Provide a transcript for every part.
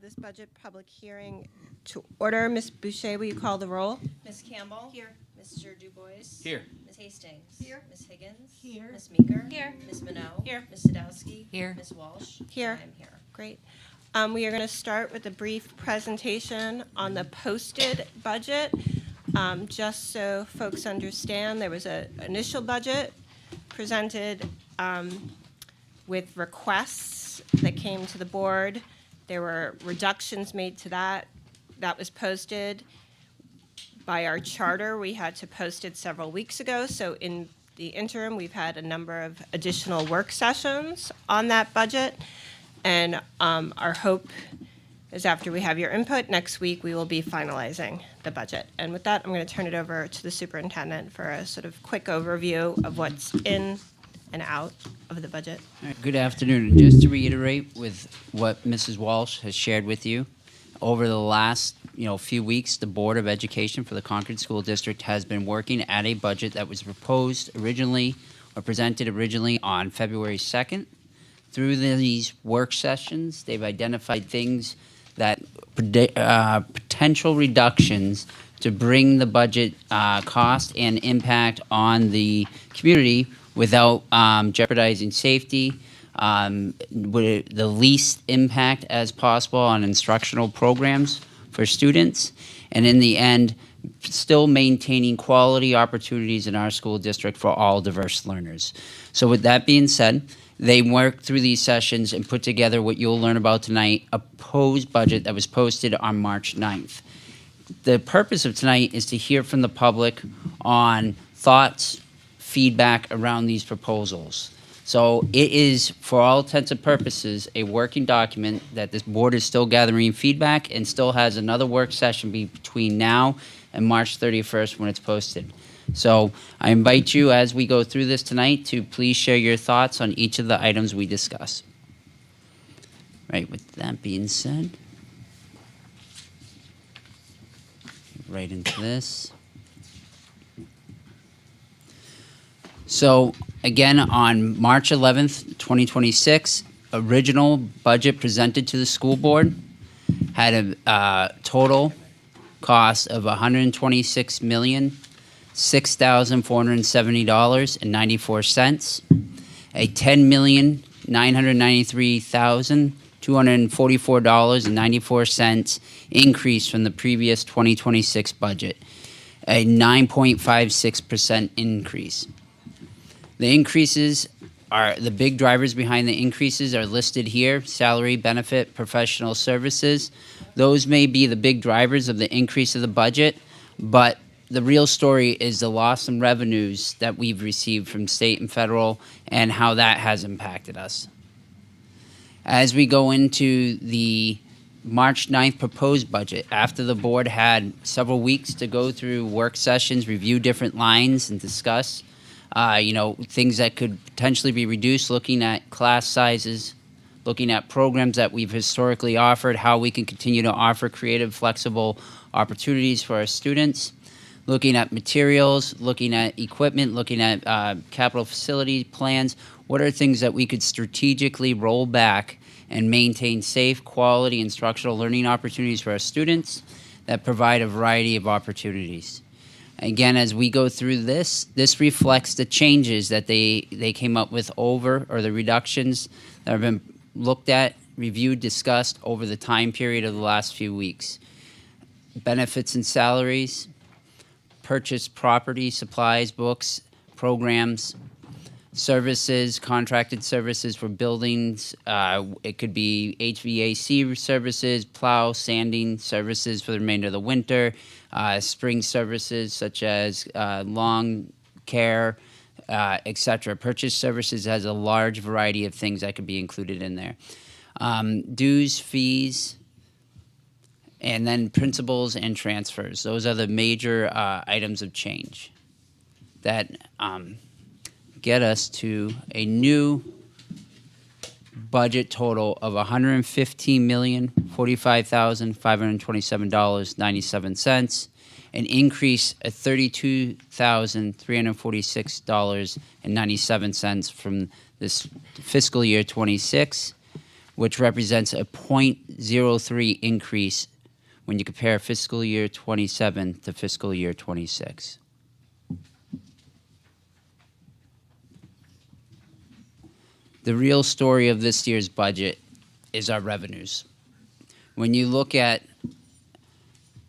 this budget public hearing to order. Ms. Boucher, will you call the roll? Ms. Campbell? Here. Mr. DuBois? Here. Ms. Hastings? Here. Ms. Higgins? Here. Ms. Meeker? Here. Ms. Minot? Here. Ms. Sadowski? Here. Ms. Walsh? Here. And I'm here. Great. We are going to start with a brief presentation on the posted budget. Just so folks understand, there was an initial budget presented with requests that came to the board. There were reductions made to that. That was posted by our charter. We had to post it several weeks ago. So in the interim, we've had a number of additional work sessions on that budget. And our hope is after we have your input, next week we will be finalizing the budget. And with that, I'm going to turn it over to the superintendent for a sort of quick overview of what's in and out of the budget. All right, good afternoon. And just to reiterate with what Mrs. Walsh has shared with you, over the last few weeks, the Board of Education for the Concord School District has been working at a budget that was proposed originally or presented originally on February 2nd. Through these work sessions, they've identified things that potential reductions to bring the budget cost and impact on the community without jeopardizing safety, with the least impact as possible on instructional programs for students, and in the end, still maintaining quality opportunities in our school district for all diverse learners. So with that being said, they worked through these sessions and put together what you'll learn about tonight, a proposed budget that was posted on March 9th. The purpose of tonight is to hear from the public on thoughts, feedback around these proposals. So it is, for all intents and purposes, a working document that this board is still gathering feedback and still has another work session between now and March 31st when it's posted. So I invite you, as we go through this tonight, to please share your thoughts on each of the items we discuss. Right, with that being said, right into this. So again, on March 11th, 2026, original budget presented to the school board had a total cost of $126,006,470.94, a $10,993,244.94 increase from the previous 2026 budget, a 9.56% increase. The increases are, the big drivers behind the increases are listed here: salary, benefit, professional services. Those may be the big drivers of the increase of the budget, but the real story is the loss in revenues that we've received from state and federal and how that has impacted us. As we go into the March 9th proposed budget, after the board had several weeks to go through work sessions, review different lines, and discuss things that could potentially be reduced, looking at class sizes, looking at programs that we've historically offered, how we can continue to offer creative, flexible opportunities for our students, looking at materials, looking at equipment, looking at capital facility plans. What are things that we could strategically roll back and maintain safe, quality instructional learning opportunities for our students that provide a variety of opportunities? Again, as we go through this reflects the changes that they came up with the reductions that have been looked at, reviewed, discussed over the time period of the last few weeks. Benefits and salaries, purchased property, supplies, books, programs, services, contracted services for buildings. It could be HVAC services, plow, sanding services for the remainder of the winter, spring services such as lawn care, etc. Purchase services has a large variety of things that could be included in there. Dues, fees, and then principals and transfers. Those are the major items of change that get us to a new budget total of $115,045,527.97, an increase of $32,346.97 from this fiscal year 26, which represents a 0.03 increase when you compare fiscal year 27 to fiscal year 26. The real story of this year's budget is our revenues. When you look at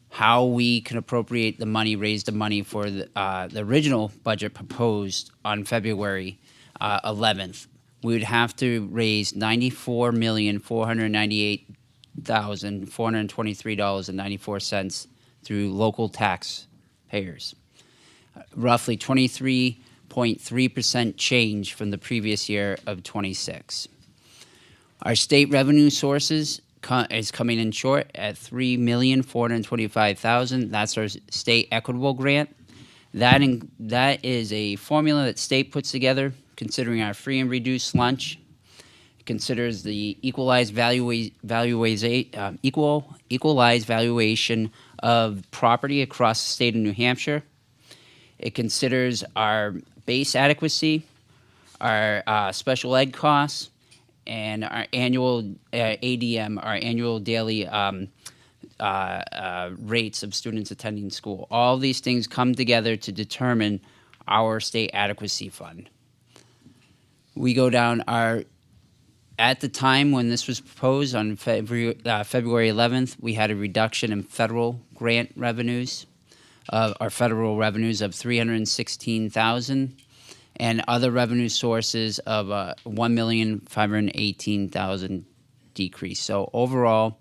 how we can appropriate the money, raise the money for the original budget proposed on February 11th, we would have to raise $94,498,423.94 through local taxpayers, roughly 23.3% change from the previous year of 26. Our state revenue sources is coming in short at $3,425,000. That's our state equitable grant. That is a formula that state puts together, considering our free and reduced lunch. It considers the equalized valuation of property across the state of New Hampshire. It considers our base adequacy, our special ed costs, and our annual ADM, our annual daily rates of students attending school. All these things come together to determine our state adequacy fund. We go down at the time when this was proposed on February 11th, we had a reduction in federal grant revenues, our federal revenues of $316,000. And other revenue sources of $1,518,000 decrease. So overall,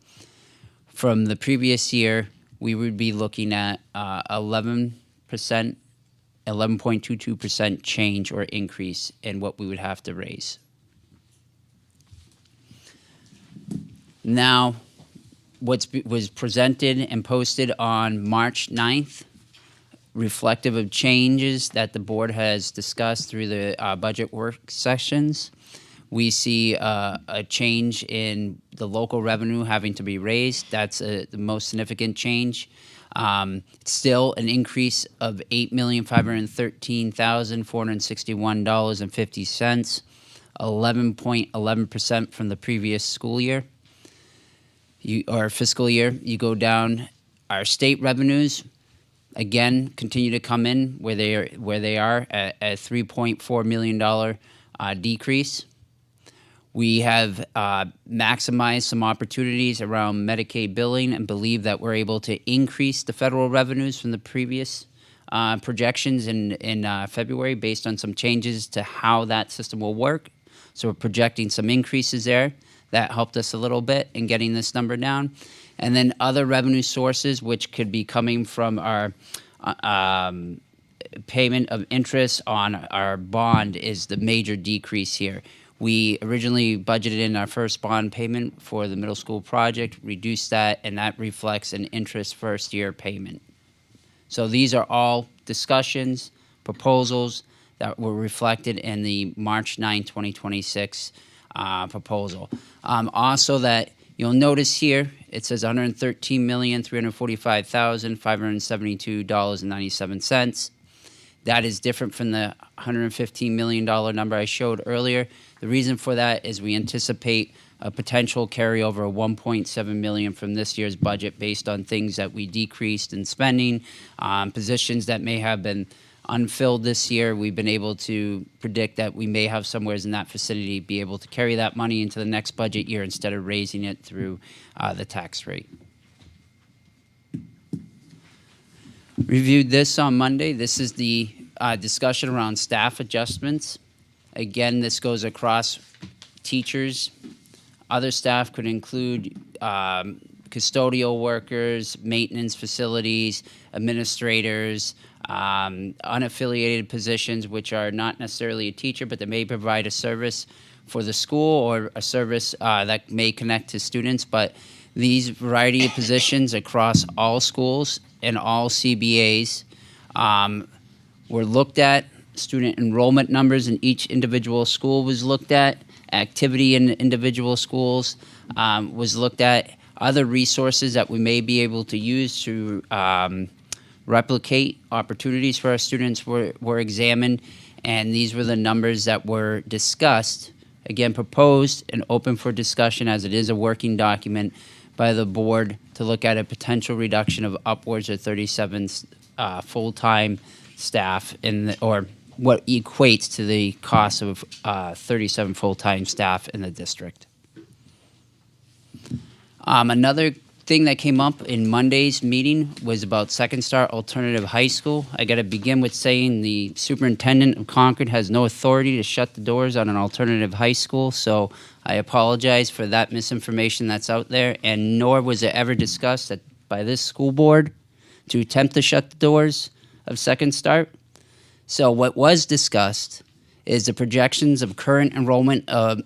from the previous year, we would be looking at 11.22% change or increase in what we would have to raise. Now, was presented and posted on March 9th, reflective of changes that the board has discussed through the budget work sessions. We see a change in the local revenue having to be raised. That's the most significant change. Still an increase of $8,513,461.50, 11.11% from the previous school year, or fiscal year. You go down, our state revenues, again, continue to come in where they are at a $3.4 million decrease. We have maximized some opportunities around Medicaid billing and believe that we're able to increase the federal revenues from the previous projections in February based on some changes to how that system will work. So we're projecting some increases there. That helped us a little bit in getting this number down. And then other revenue sources, which could be coming from our payment of interest on our bond, is the major decrease here. We originally budgeted in our first bond payment for the middle school project, reduced that, and that reflects an interest first year payment. So these are all discussions, proposals that were reflected in the March 9, 2026 proposal. Also that you'll notice here, it says $113,345,572.97. That is different from the $115 million number I showed earlier. The reason for that is we anticipate a potential carryover of $1.7 million from this year's budget based on things that we decreased in spending, positions that may have been unfilled this year. We've been able to predict that we may have somewhere in that vicinity be able to carry that money into the next budget year instead of raising it through the tax rate. Reviewed this on Monday. This is the discussion around staff adjustments. Again, this goes across teachers. Other staff could include custodial workers, maintenance facilities, administrators, unaffiliated positions, which are not necessarily a teacher, but they may provide a service for the school or a service that may connect to students. But these variety of positions across all schools and all CBAs were looked at. Student enrollment numbers in each individual school was looked at. Activity in individual schools was looked at. Other resources that we may be able to use to replicate opportunities for our students were examined, and these were the numbers that were discussed again, proposed and open for discussion as it is a working document by the board to look at a potential reduction of upwards of 37 full-time staff or what equates to the cost of 37 full-time staff in the district. Another thing that came up in Monday's meeting was about Second Start Alternative High School. I got to begin with saying the superintendent of Concord has no authority to shut the doors on an alternative high school, so I apologize for that misinformation that's out there, and nor was it ever discussed by this school board to attempt to shut the doors of Second Start. So what was discussed is the projections of current enrollment of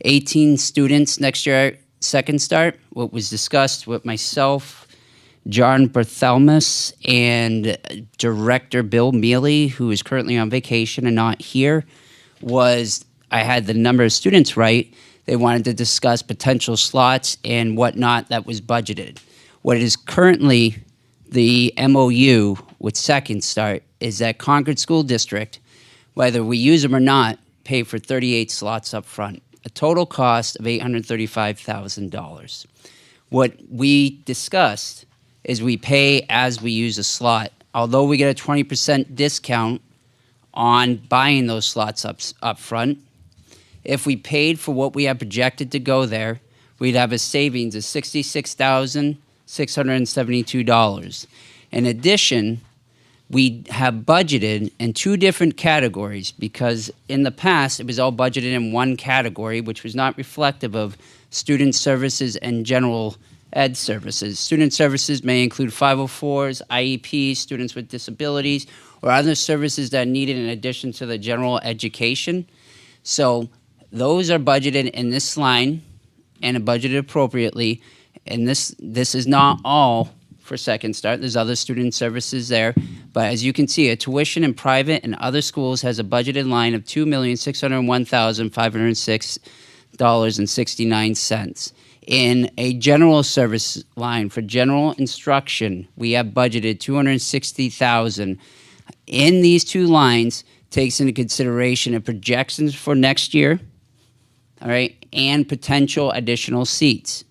18 students next year at Second Start. What was discussed with myself, John Barthelmus, and Director Bill Mealy, who is currently on vacation and not here, was I had the number of students right. They wanted to discuss potential slots and whatnot that was budgeted. What is currently the MOU with Second Start is that Concord School District, whether we use them or not, pay for 38 slots up front, a total cost of $835,000. What we discussed is we pay as we use a slot. Although we get a 20% discount on buying those slots up front, if we paid for what we have projected to go there, we'd have a savings of $66,672. In addition, we have budgeted in two different categories because in the past it was all budgeted in one category, which was not reflective of student services and general ed services. Student services may include 504s, IEPs, students with disabilities, or other services that are needed in addition to the general education. So those are budgeted in this line and are budgeted appropriately. And this is not all for Second Start. There's other student services there. But as you can see, a tuition in private and other schools has a budgeted line of $2,601,506.69. In a general service line for general instruction, we have budgeted $260,000. In these two lines, takes into consideration the projections for next year, all right, and potential additional seats.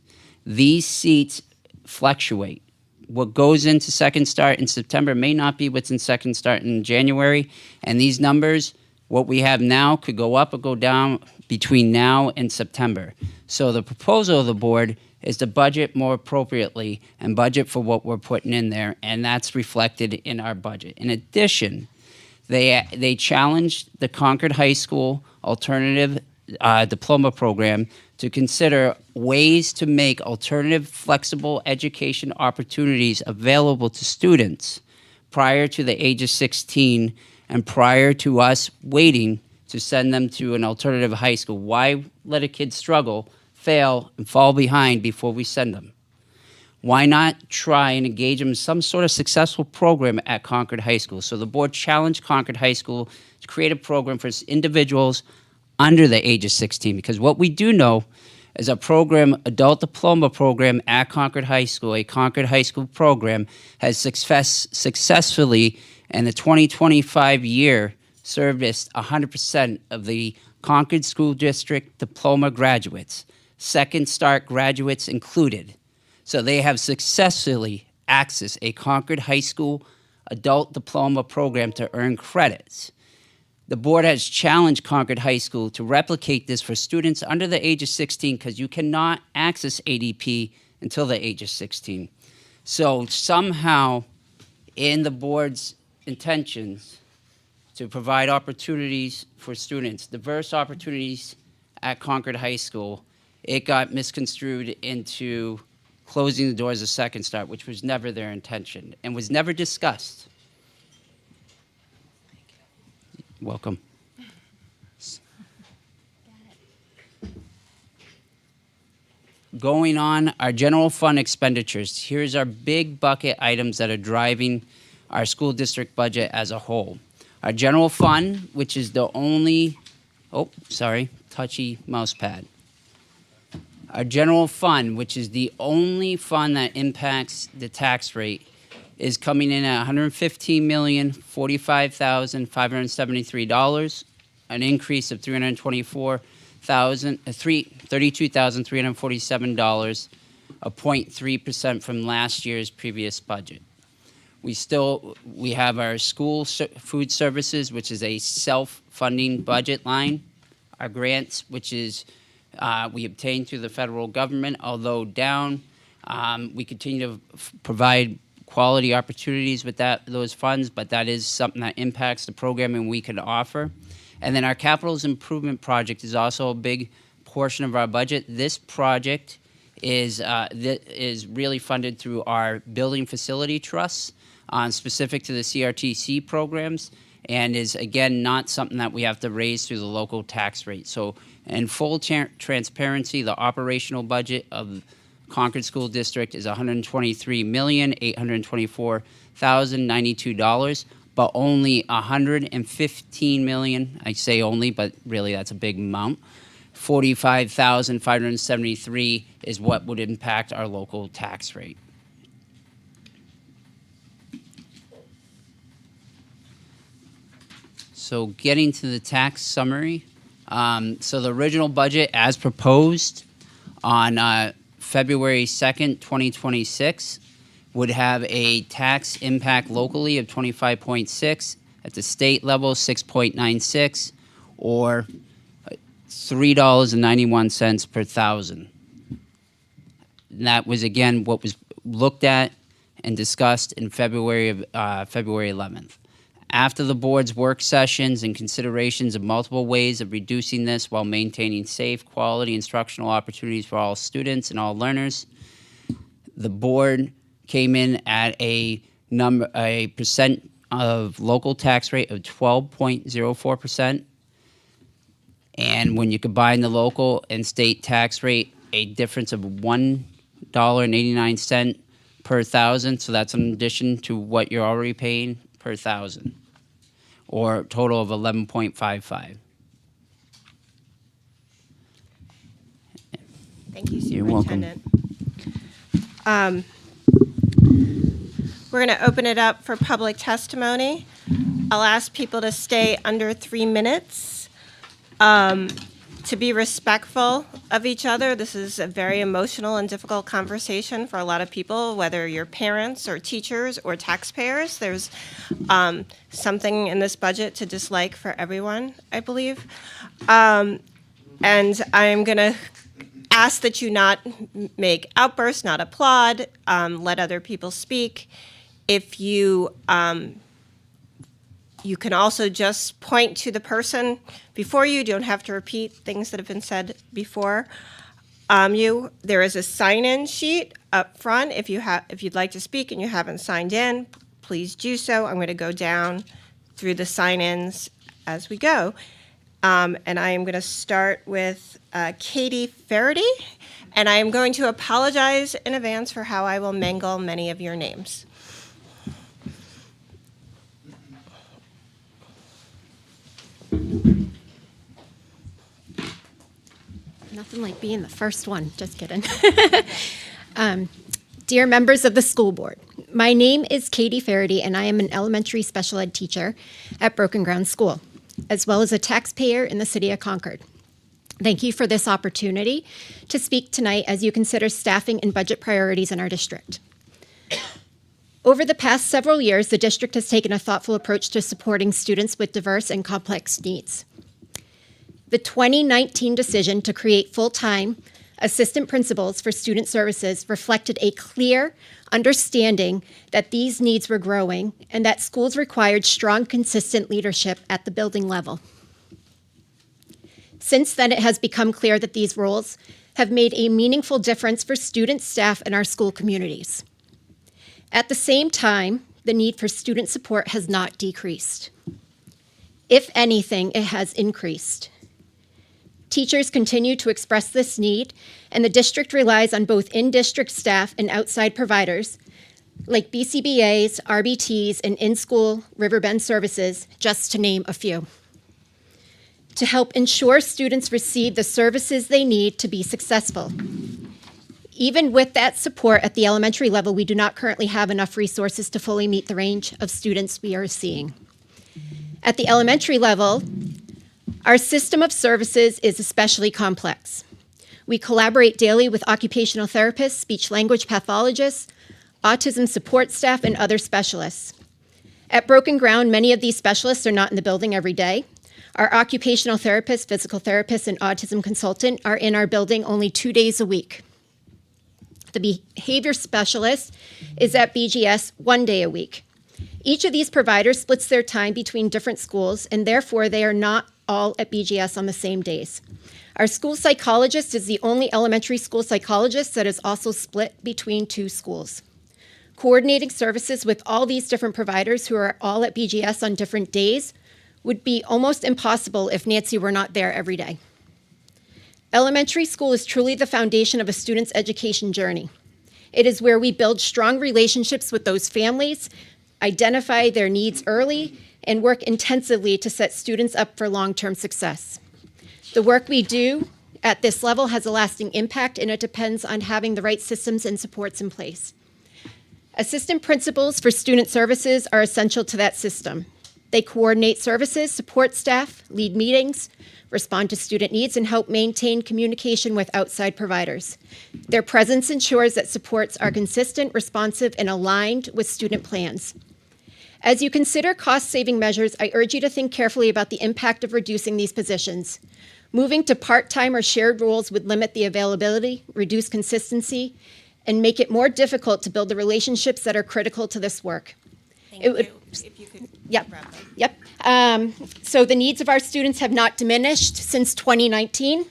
These seats fluctuate. What goes into Second Start in September may not be what's in Second Start in January, and these numbers, what we have now, could go up or go down between now and September. So the proposal of the board is to budget more appropriately and budget for what we're putting in there, and that's reflected in our budget. In addition, they challenged the Concord High School alternative diploma program to consider ways to make alternative flexible education opportunities available to students prior to the age of 16 and prior to us waiting to send them to an alternative high school. Why let a kid struggle, fail, and fall behind before we send them? Why not try and engage them in some sort of successful program at Concord High School? So the board challenged Concord High School to create a program for individuals under the age of 16, because what we do know is a program, adult diploma program at Concord High School, a Concord High School program, has successfully in the 2025 year serviced 100% of the Concord School District diploma graduates, Second Start graduates included. So they have successfully accessed a Concord High School adult diploma program to earn credits. The board has challenged Concord High School to replicate this for students under the age of 16 because you cannot access ADP until the age of 16. So somehow in the board's intentions to provide opportunities for students, diverse opportunities at Concord High School, it got misconstrued into closing the doors of Second Start, which was never their intention and was never discussed. Welcome. Going on, our general fund expenditures. Here's our big bucket items that are driving our school district budget as a whole. Our general fund, which is the only, touchy mouse pad. Our general fund, which is the only fund that impacts the tax rate, is coming in at $115,045,573. an increase of $32,347, a 0.3% from last year's previous budget. We have our school food services, which is a self-funding budget line. Our grants, which is we obtain through the federal government, although down. We continue to provide quality opportunities with those funds, but that is something that impacts the programming we can offer. And then our capital improvement project is also a big portion of our budget. This project is really funded through our building facility trusts, specific to the CRTC programs, and is, again, not something that we have to raise through the local tax rate. So in full transparency, the operational budget of Concord School District is $123,824,092, but only $115 million, I say only, but really that's a big amount, $45,573 is what would impact our local tax rate. So getting to the tax summary. So the original budget as proposed on February 2nd, 2026 would have a tax impact locally of 25.6, at the state level 6.96, or $3.91 per thousand. And that was, again, what was looked at and discussed in February 11th. After the board's work sessions and considerations of multiple ways of reducing this while maintaining safe, quality instructional opportunities for all students and all learners, the board came in at a percent of local tax rate of 12.04%. And when you combine the local and state tax rate, a difference of $1.89 per thousand. So that's in addition to what you're already paying per thousand, or a total of 11.55. Thank you, You're welcome. Superintendent. We're going to open it up for public testimony. I'll ask people to stay under 3 minutes. To be respectful of each other. This is a very emotional and difficult conversation for a lot of people, whether you're parents or teachers or taxpayers. There's something in this budget to dislike for everyone, I believe. And I'm going to ask that you not make outbursts, not applaud, let other people speak. If you you can also just point to the person before you. You don't have to repeat things that have been said before. There is a sign-in sheet up front. If you'd like to speak and you haven't signed in, please do so. I'm going to go down through the sign-ins as we go. And I am going to start with Katie Faraday, and I am going to apologize in advance for how I will mangle many of your names. Nothing like being the first one, just kidding. Dear members of the school board, my name is Katie Faraday, and I am an elementary special ed teacher at Broken Ground School, as well as a taxpayer in the city of Concord. Thank you for this opportunity to speak tonight as you consider staffing and budget priorities in our district. Over the past several years, the district has taken a thoughtful approach to supporting students with diverse and complex needs. The 2019 decision to create full-time assistant principals for student services reflected a clear understanding that these needs were growing and that schools required strong, consistent leadership at the building level. Since then, it has become clear that these roles have made a meaningful difference for students, staff, and our school communities. At the same time, the need for student support has not decreased. If anything, it has increased. Teachers continue to express this need, and the district relies on both in-district staff and outside providers, like BCBAs, RBTs, and in-school Riverbend services, just to name a few, to help ensure students receive the services they need to be successful. Even with that support at the elementary level, we do not currently have enough resources to fully meet the range of students we are seeing. At the elementary level, Our system of services is especially complex. We collaborate daily with occupational therapists, speech-language pathologists, autism support staff, and other specialists. At Broken Ground, many of these specialists are not in the building every day. Our occupational therapist, physical therapist, and autism consultant are in our building only 2 days a week. The behavior specialist is at BGS 1 day a week. Each of these providers splits their time between different schools, and therefore they are not all at BGS on the same days. Our school psychologist is the only elementary school psychologist that is also split between 2 schools. Coordinating services with all these different providers who are all at BGS on different days would be almost impossible if Nancy were not there every day. Elementary school is truly the foundation of a student's education journey. It is where we build strong relationships with those families, identify their needs early, and work intensively to set students up for long-term success. The work we do at this level has a lasting impact, and it depends on having the right systems and supports in place. Assistant principals for student services are essential to that system. They coordinate services, support staff, lead meetings, respond to student needs, and help maintain communication with outside providers. Their presence ensures that supports are consistent, responsive, and aligned with student plans. As you consider cost-saving measures, I urge you to think carefully about the impact of reducing these positions. Moving to part-time or shared roles would limit the availability, reduce consistency, and make it more difficult to build the relationships that are critical to this work. Thank It would- you. If you could Yep. wrap up. Yep. So the needs of our students have not diminished since 2019.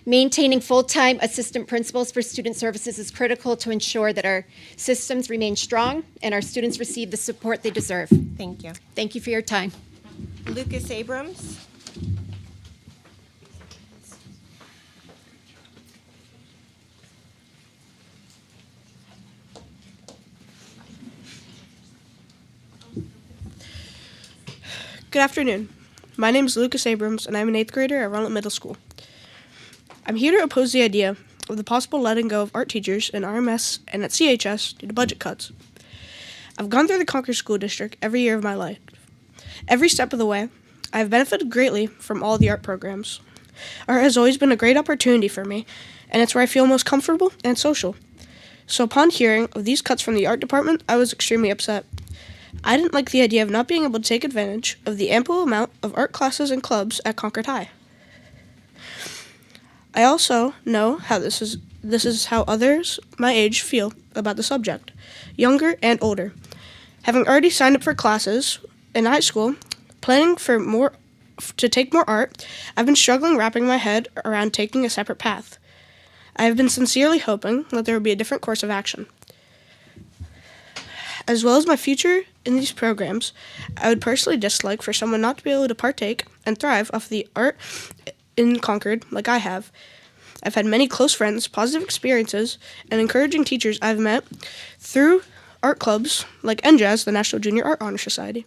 Maintaining full-time assistant principals for student services is critical to ensure that our systems remain strong and our students receive the support they deserve. Thank you. Thank you for your time. Lucas Abrams. Good afternoon. My name is Lucas Abrams, and I'm an 8th grader at Runlet Middle School. I'm here to oppose the idea of the possible letting go of art teachers in RMS and at CHS due to budget cuts. I've gone through the Concord School District every year of my life. Every step of the way, I have benefited greatly from all the art programs. Art has always been a great opportunity for me, and it's where I feel most comfortable and social. So upon hearing of these cuts from the art department, I was extremely upset. I didn't like the idea of not being able to take advantage of the ample amount of art classes and clubs at Concord High. I also know how this is how others my age feel about the subject, younger and older. Having already signed up for classes in high school, planning to take more art, I've been struggling wrapping my head around taking a separate path. I have been sincerely hoping that there would be a different course of action. As well as my future in these programs, I would personally dislike for someone not to be able to partake and thrive off the art in Concord like I have. I've had many close friends, positive experiences, and encouraging teachers I've met through art clubs like NJAS, the National Junior Art Honor Society.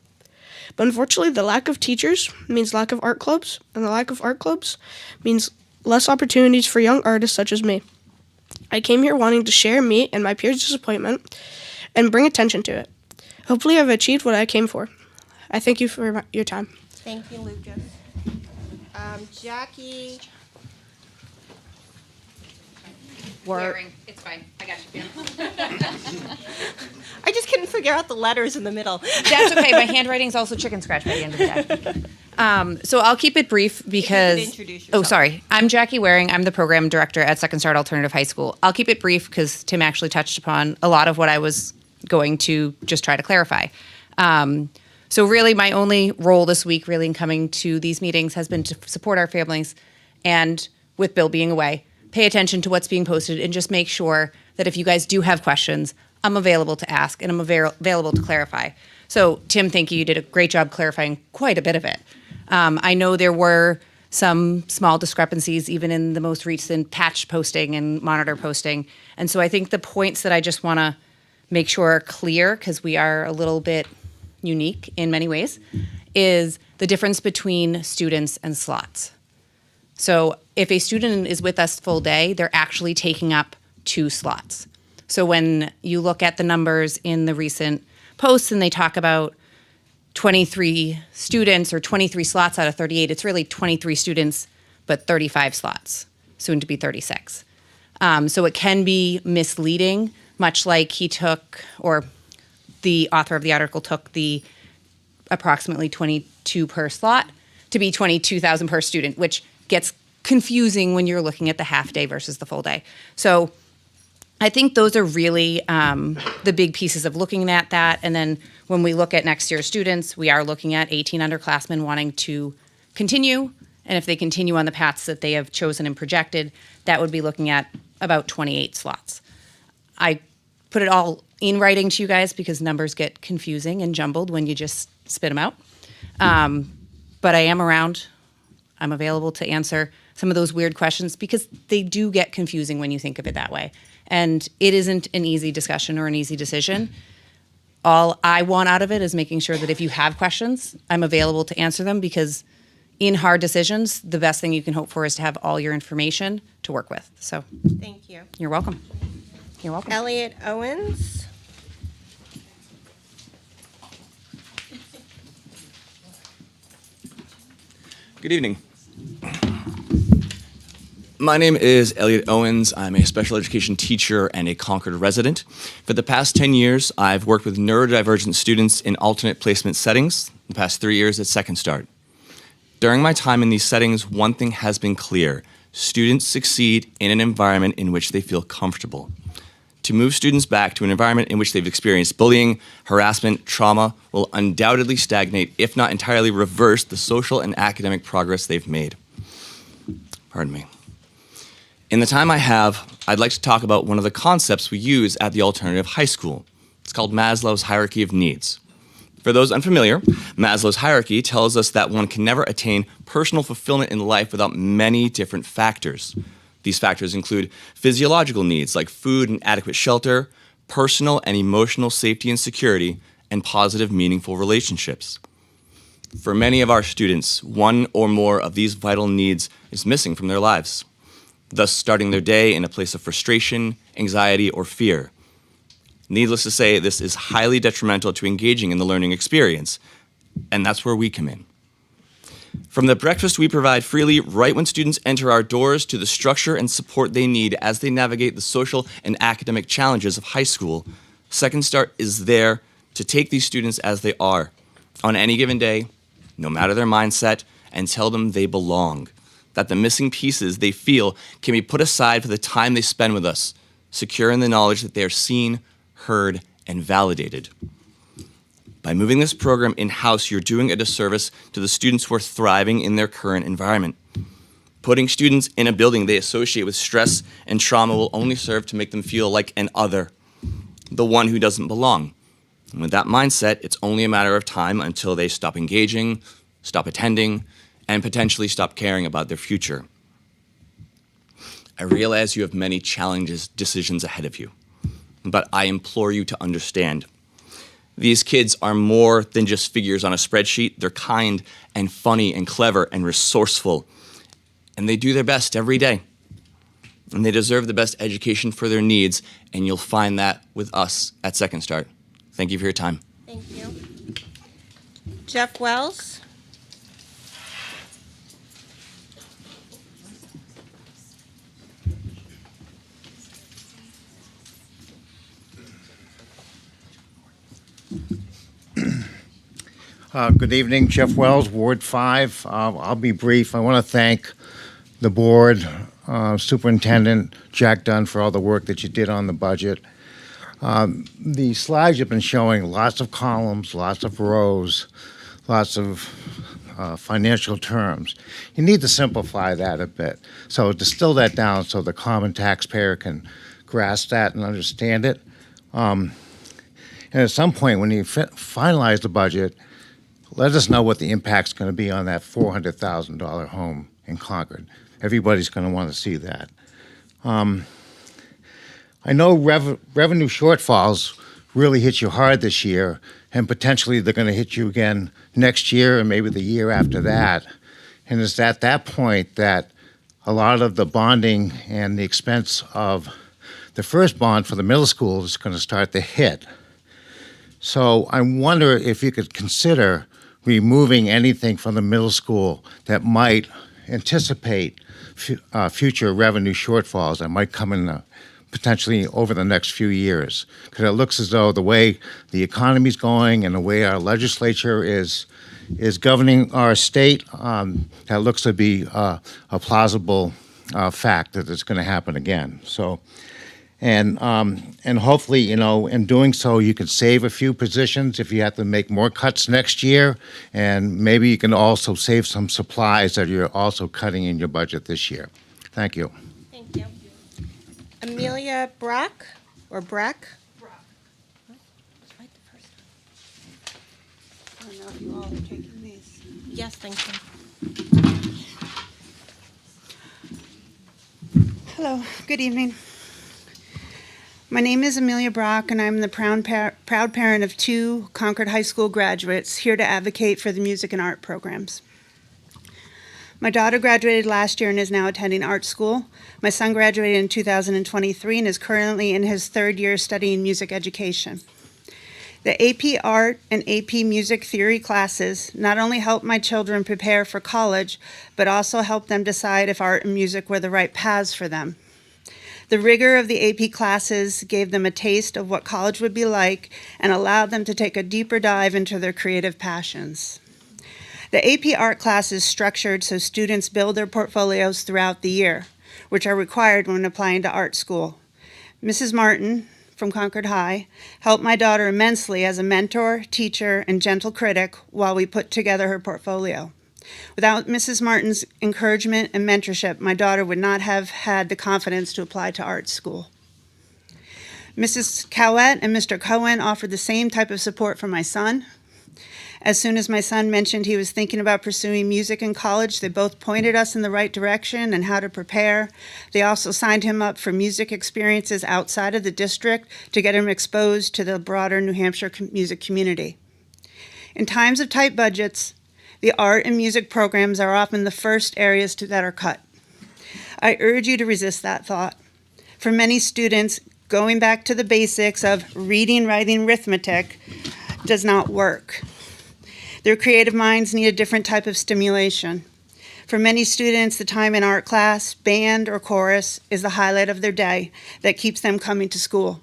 But unfortunately, the lack of teachers means lack of art clubs, and the lack of art clubs means less opportunities for young artists such as me. I came here wanting to share me and my peers' disappointment and bring attention to it. Hopefully I've achieved what I came for. I thank you for your time. Thank you, Lucas. Jackie. Waring. It's fine. I got you. I just couldn't figure out the letters in the middle. That's okay. My handwriting's also chicken scratch by the end of the day. So I'll keep it brief because. introduce Oh, yourself. sorry. I'm Jackie Waring. I'm the program director at Second Start Alternative High School. I'll keep it brief because Tim actually touched upon a lot of what I was going to just try to clarify. So really, my only role this week, really, in coming to these meetings has been to support our families, and with Bill being away, pay attention to what's being posted and just make sure that if you guys do have questions, I'm available to ask and I'm available to clarify. So Tim, thank you. You did a great job clarifying quite a bit of it. I know there were some small discrepancies even in the most recent patch posting and monitor posting. And so I think the points that I just want to make sure are clear, because we are a little bit unique in many ways, is the difference between students and slots. So if a student is with us full day, they're actually taking up 2 slots. So when you look at the numbers in the recent posts and they talk about 23 students or 23 slots out of 38. It's really 23 students, but 35 slots, soon to be 36. So it can be misleading, much like he took, or the author of the article took the approximately 22 per slot to be 22,000 per student, which gets confusing when you're looking at the half day versus the full day. So I think those are really the big pieces of looking at that. And then when we look at next year's students, we are looking at 18 underclassmen wanting to continue. And if they continue on the paths that they have chosen and projected, that would be looking at about 28 slots. I put it all in writing to you guys because numbers get confusing and jumbled when you just spit them out. But I am around. I'm available to answer some of those weird questions because they do get confusing when you think of it that way. And it isn't an easy discussion or an easy decision. All I want out of it is making sure that if you have questions, I'm available to answer them because in hard decisions, the best thing you can hope for is to have all your information to work with. So Thank you. you're welcome. You're welcome. Elliot Owens. Good evening. My name is Elliot Owens. I'm a special education teacher and a Concord resident. For the past 10 years, I've worked with neurodivergent students in alternate placement settings, the past 3 years at Second Start. During my time in these settings, one thing has been clear. Students succeed in an environment in which they feel comfortable. To move students back to an environment in which they've experienced bullying, harassment, trauma will undoubtedly stagnate, if not entirely reverse, the social and academic progress they've made. Pardon me. In the time I have, I'd like to talk about one of the concepts we use at the alternative high school. It's called Maslow's hierarchy of needs. For those unfamiliar, Maslow's hierarchy tells us that one can never attain personal fulfillment in life without many different factors. These factors include physiological needs like food and adequate shelter, personal and emotional safety and security, and positive, meaningful relationships. For many of our students, one or more of these vital needs is missing from their lives, thus starting their day in a place of frustration, anxiety, or fear. Needless to say, this is highly detrimental to engaging in the learning experience, and that's where we come in. From the breakfast we provide freely right when students enter our doors to the structure and support they need as they navigate the social and academic challenges of high school, Second Start is there to take these students as they are, on any given day, no matter their mindset, and tell them they belong, that the missing pieces they feel can be put aside for the time they spend with us, secure in the knowledge that they are seen, heard, and validated. By moving this program in-house, you're doing a disservice to the students who are thriving in their current environment. Putting students in a building they associate with stress and trauma will only serve to make them feel like an other, the one who doesn't belong. And with that mindset, it's only a matter of time until they stop engaging, stop attending, and potentially stop caring about their future. I realize you have many challenges, decisions ahead of you, but I implore you to understand. These kids are more than just figures on a spreadsheet. They're kind and funny and clever and resourceful, and they do their best every day. And they deserve the best education for their needs, and you'll find that with us at Second Start. Thank you for your time. Thank you. Jeff Wells. Good evening, Jeff Wells, Ward 5. I'll be brief. I want to thank the board, Superintendent Jack Dunn for all the work that you did on the budget. The slides you've been showing, lots of columns, lots of rows, lots of financial terms. You need to simplify that a bit. So distill that down so the common taxpayer can grasp that and understand it. And at some point, when you finalize the budget, let us know what the impact's going to be on that $400,000 home in Concord. Everybody's going to want to see that. I know revenue shortfalls really hit you hard this year, and potentially they're going to hit you again next year and maybe the year after that. And it's at that point that a lot of the bonding and the expense of the first bond for the middle school is going to start to hit. So I wonder if you could consider removing anything from the middle school that might anticipate future revenue shortfalls that might come in potentially over the next few years. Because it looks as though the way the economy's going and the way our legislature is governing our state, that looks to be a plausible fact that it's going to happen again. So, and hopefully, in doing so, you can save a few positions if you have to make more cuts next year, and maybe you can also save some supplies that you're also cutting in your budget this year. Thank you. Thank you. Amelia Brock, or Breck? Brock. I don't know if you all are taking these. Yes, thank you. Hello, good evening. My name is Amelia Brock, and I'm the proud parent of 2 Concord High School graduates here to advocate for the music and art programs. My daughter graduated last year and is now attending art school. My son graduated in 2023 and is currently in his 3rd year studying music education. The AP Art and AP Music Theory classes not only help my children prepare for college, but also help them decide if art and music were the right paths for them. The rigor of the AP classes gave them a taste of what college would be like and allowed them to take a deeper dive into their creative passions. The AP Art class is structured so students build their portfolios throughout the year, which are required when applying to art school. Mrs. Martin from Concord High helped my daughter immensely as a mentor, teacher, and gentle critic while we put together her portfolio. Without Mrs. Martin's encouragement and mentorship, my daughter would not have had the confidence to apply to art school. Mrs. Cowett and Mr. Cohen offered the same type of support for my son. As soon as my son mentioned he was thinking about pursuing music in college, they both pointed us in the right direction and how to prepare. They also signed him up for music experiences outside of the district to get him exposed to the broader New Hampshire music community. In times of tight budgets, the art and music programs are often the first areas that are cut. I urge you to resist that thought. For many students, going back to the basics of reading, writing, arithmetic does not work. Their creative minds need a different type of stimulation. For many students, the time in art class, band, or chorus is the highlight of their day that keeps them coming to school.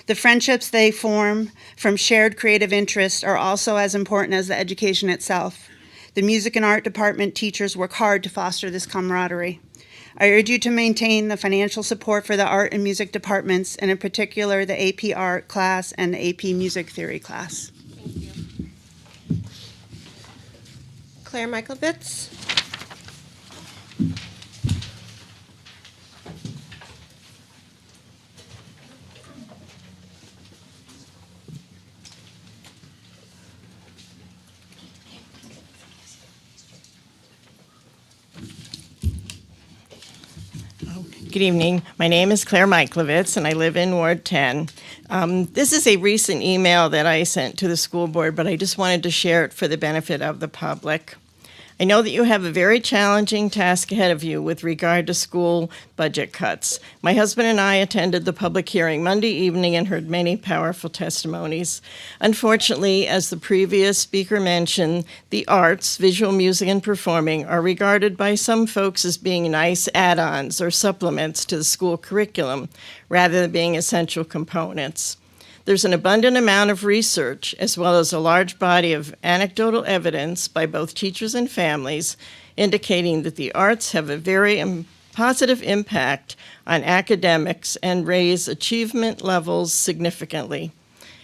The friendships they form from shared creative interests are also as important as the education itself. The music and art department teachers work hard to foster this camaraderie. I urge you to maintain the financial support for the art and music departments, and in particular the AP Art class and the AP Music Theory class. Thank you. Claire Michaelbitz. Good evening. My name is Claire Michaelbitz, and I live in Ward 10. This is a recent email that I sent to the school board, but I just wanted to share it for the benefit of the public. I know that you have a very challenging task ahead of you with regard to school budget cuts. My husband and I attended the public hearing Monday evening and heard many powerful testimonies. Unfortunately, as the previous speaker mentioned, the arts, visual, music, and performing are regarded by some folks as being nice add-ons or supplements to the school curriculum rather than being essential components. There's an abundant amount of research, as well as a large body of anecdotal evidence by both teachers and families, indicating that the arts have a very positive impact on academics and raise achievement levels significantly.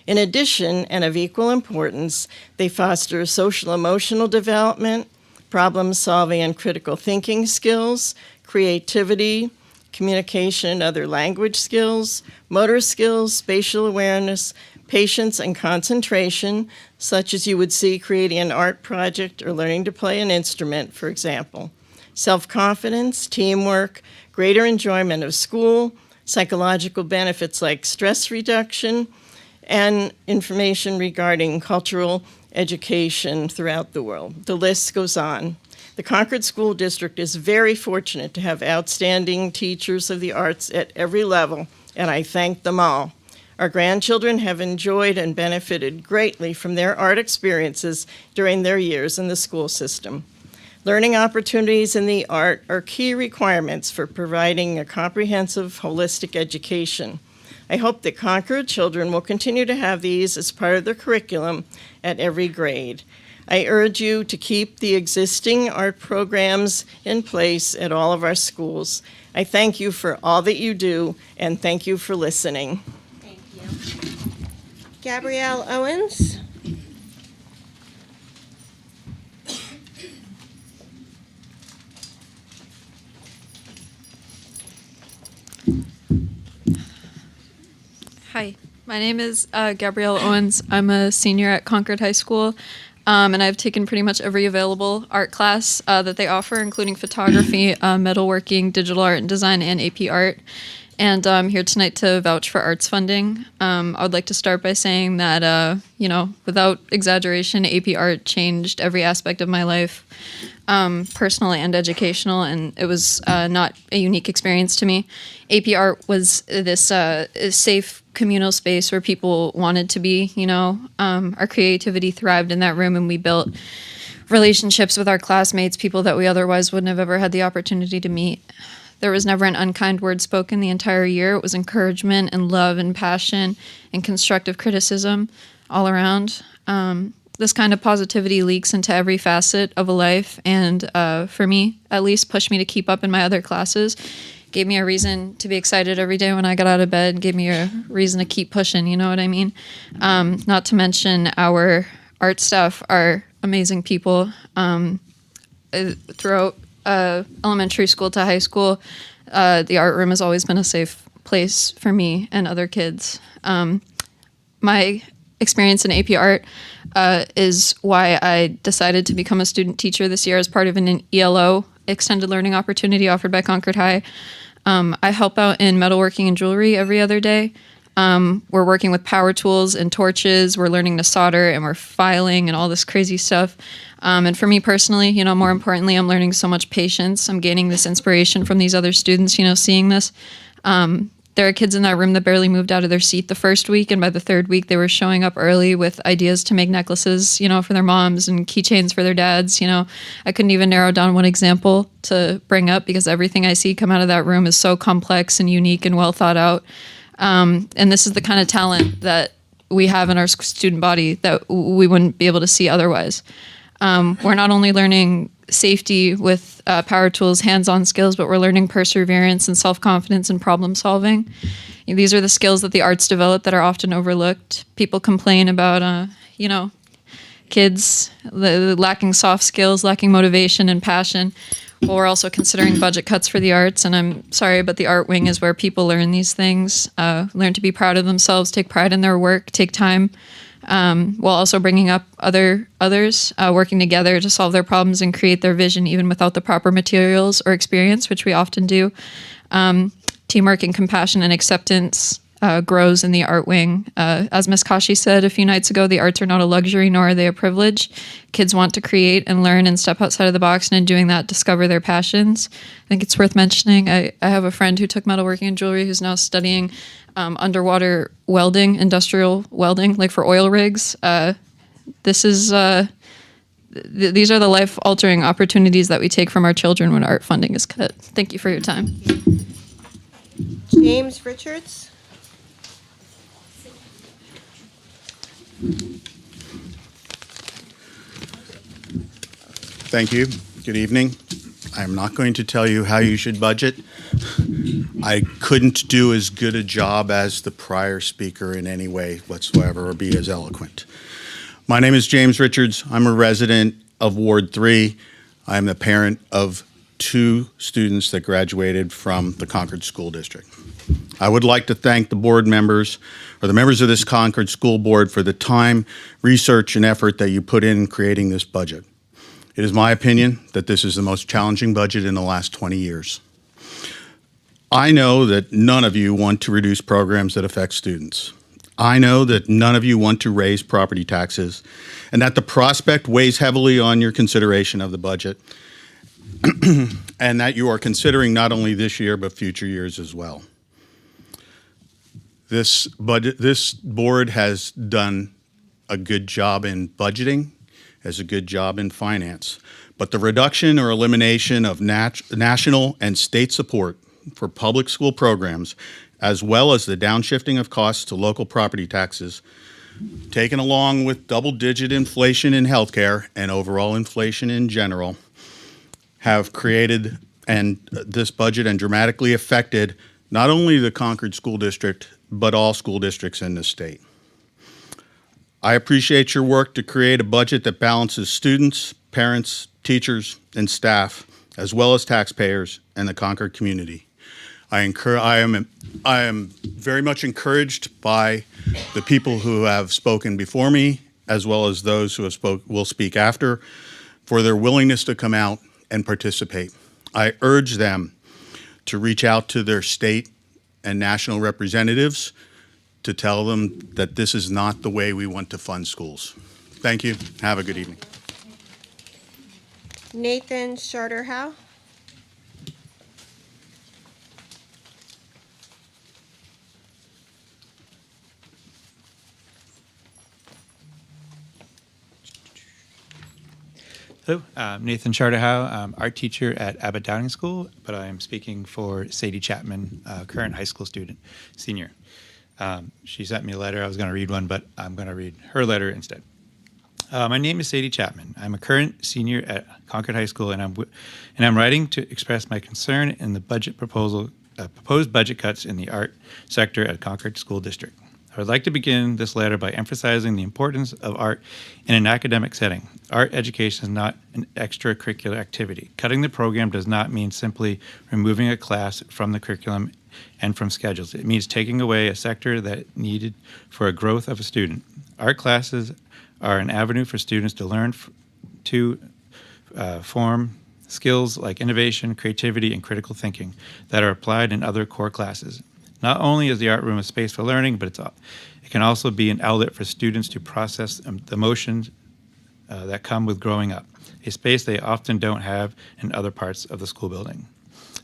In addition, and of equal importance, they foster social-emotional development, problem-solving and critical thinking skills, creativity, communication and other language skills, motor skills, spatial awareness, patience and concentration, such as you would see creating an art project or learning to play an instrument, for example, self-confidence, teamwork, greater enjoyment of school, psychological benefits like stress reduction, and information regarding cultural education throughout the world. The list goes on. The Concord School District is very fortunate to have outstanding teachers of the arts at every level, and I thank them all. Our grandchildren have enjoyed and benefited greatly from their art experiences during their years in the school system. Learning opportunities in the art are key requirements for providing a comprehensive, holistic education. I hope that Concord children will continue to have these as part of their curriculum at every grade. I urge you to keep the existing art programs in place at all of our schools. I thank you for all that you do, and thank you for listening. Thank you. Gabrielle Owens. Hi, my name is Gabrielle Owens. I'm a senior at Concord High School, and I've taken pretty much every available art class that they offer, including photography, metalworking, digital art and design, and AP art. And I'm here tonight to vouch for arts funding. I would like to start by saying that, without exaggeration, AP art changed every aspect of my life, personal and educational, and it was not a unique experience to me. AP art was this safe communal space where people wanted to be, our creativity thrived in that room, and we built relationships with our classmates, people that we otherwise wouldn't have ever had the opportunity to meet. There was never an unkind word spoken the entire year. It was encouragement and love and passion and constructive criticism all around. This kind of positivity leaks into every facet of a life, and for me, at least, pushed me to keep up in my other classes. Gave me a reason to be excited every day when I got out of bed. Gave me a reason to keep pushing, you know what I mean? Not to mention our art staff are amazing people. Throughout elementary school to high school, the art room has always been a safe place for me and other kids. My experience in AP art is why I decided to become a student teacher this year as part of an ELO, extended learning opportunity offered by Concord High. I help out in metalworking and jewelry every other day. We're working with power tools and torches. We're learning to solder, and we're filing and all this crazy stuff. And for me personally, more importantly, I'm learning so much patience. I'm gaining this inspiration from these other students, seeing this. There are kids in that room that barely moved out of their seat the first week, and by the third week, they were showing up early with ideas to make necklaces, for their moms and keychains for their dads. I couldn't even narrow down one example to bring up because everything I see come out of that room is so complex and unique and well thought out. And this is the kind of talent that we have in our student body that we wouldn't be able to see otherwise. We're not only learning safety with power tools, hands-on skills, but we're learning perseverance and self-confidence and problem solving. These are the skills that the arts develop that are often overlooked. People complain about, kids lacking soft skills, lacking motivation and passion. Well, we're also considering budget cuts for the arts, and I'm sorry, but the art wing is where people learn these things, learn to be proud of themselves, take pride in their work, take time, while also bringing up others, working together to solve their problems and create their vision even without the proper materials or experience, which we often do. Teamwork and compassion and acceptance grows in the art wing. As Ms. Kashi said a few nights ago, the arts are not a luxury, nor are they a privilege. Kids want to create and learn and step outside of the box, and in doing that, discover their passions. I think it's worth mentioning, I have a friend who took metalworking and jewelry who's now studying underwater welding, industrial welding, like for oil rigs. These are the life-altering opportunities that we take from our children when art funding is cut. Thank you for your time. James Richards. Thank you. Good evening. I'm not going to tell you how you should budget. I couldn't do as good a job as the prior speaker in any way whatsoever or be as eloquent. My name is James Richards. I'm a resident of Ward 3. I'm the parent of 2 students that graduated from the Concord School District. I would like to thank the board members or the members of this Concord School Board for the time, research, and effort that you put in creating this budget. It is my opinion that this is the most challenging budget in the last 20 years. I know that none of you want to reduce programs that affect students. I know that none of you want to raise property taxes, and that the prospect weighs heavily on your consideration of the budget, and that you are considering not only this year but future years as well. This board has done a good job in budgeting, has a good job in finance, but the reduction or elimination of national and state support for public school programs, as well as the downshifting of costs to local property taxes, taken along with double-digit inflation in healthcare and overall inflation in general, have created this budget and dramatically affected not only the Concord School District, but all school districts in the state. I appreciate your work to create a budget that balances students, parents, teachers, and staff, as well as taxpayers and the Concord community. I am very much encouraged by the people who have spoken before me, as well as those who will speak after, for their willingness to come out and participate. I urge them to reach out to their state and national representatives to tell them that this is not the way we want to fund schools. Thank you. Have a good evening. Nathan Charterhow. Hello, I'm Nathan Charterhow. I'm art teacher at Abbott Downing School, but I'm speaking for Sadie Chapman, current high school student, senior. She sent me a letter. I was going to read one, but I'm going to read her letter instead. My name is Sadie Chapman. I'm a current senior at Concord High School, and I'm writing to express my concern in the proposed budget cuts in the art sector at Concord School District. I would like to begin this letter by emphasizing the importance of art in an academic setting. Art education is not an extracurricular activity. Cutting the program does not mean simply removing a class from the curriculum and from schedules. It means taking away a sector that needed for a growth of a student. Art classes are an avenue for students to learn to form skills like innovation, creativity, and critical thinking that are applied in other core classes. Not only is the art room a space for learning, but it can also be an outlet for students to process the emotions that come with growing up, a space they often don't have in other parts of the school building.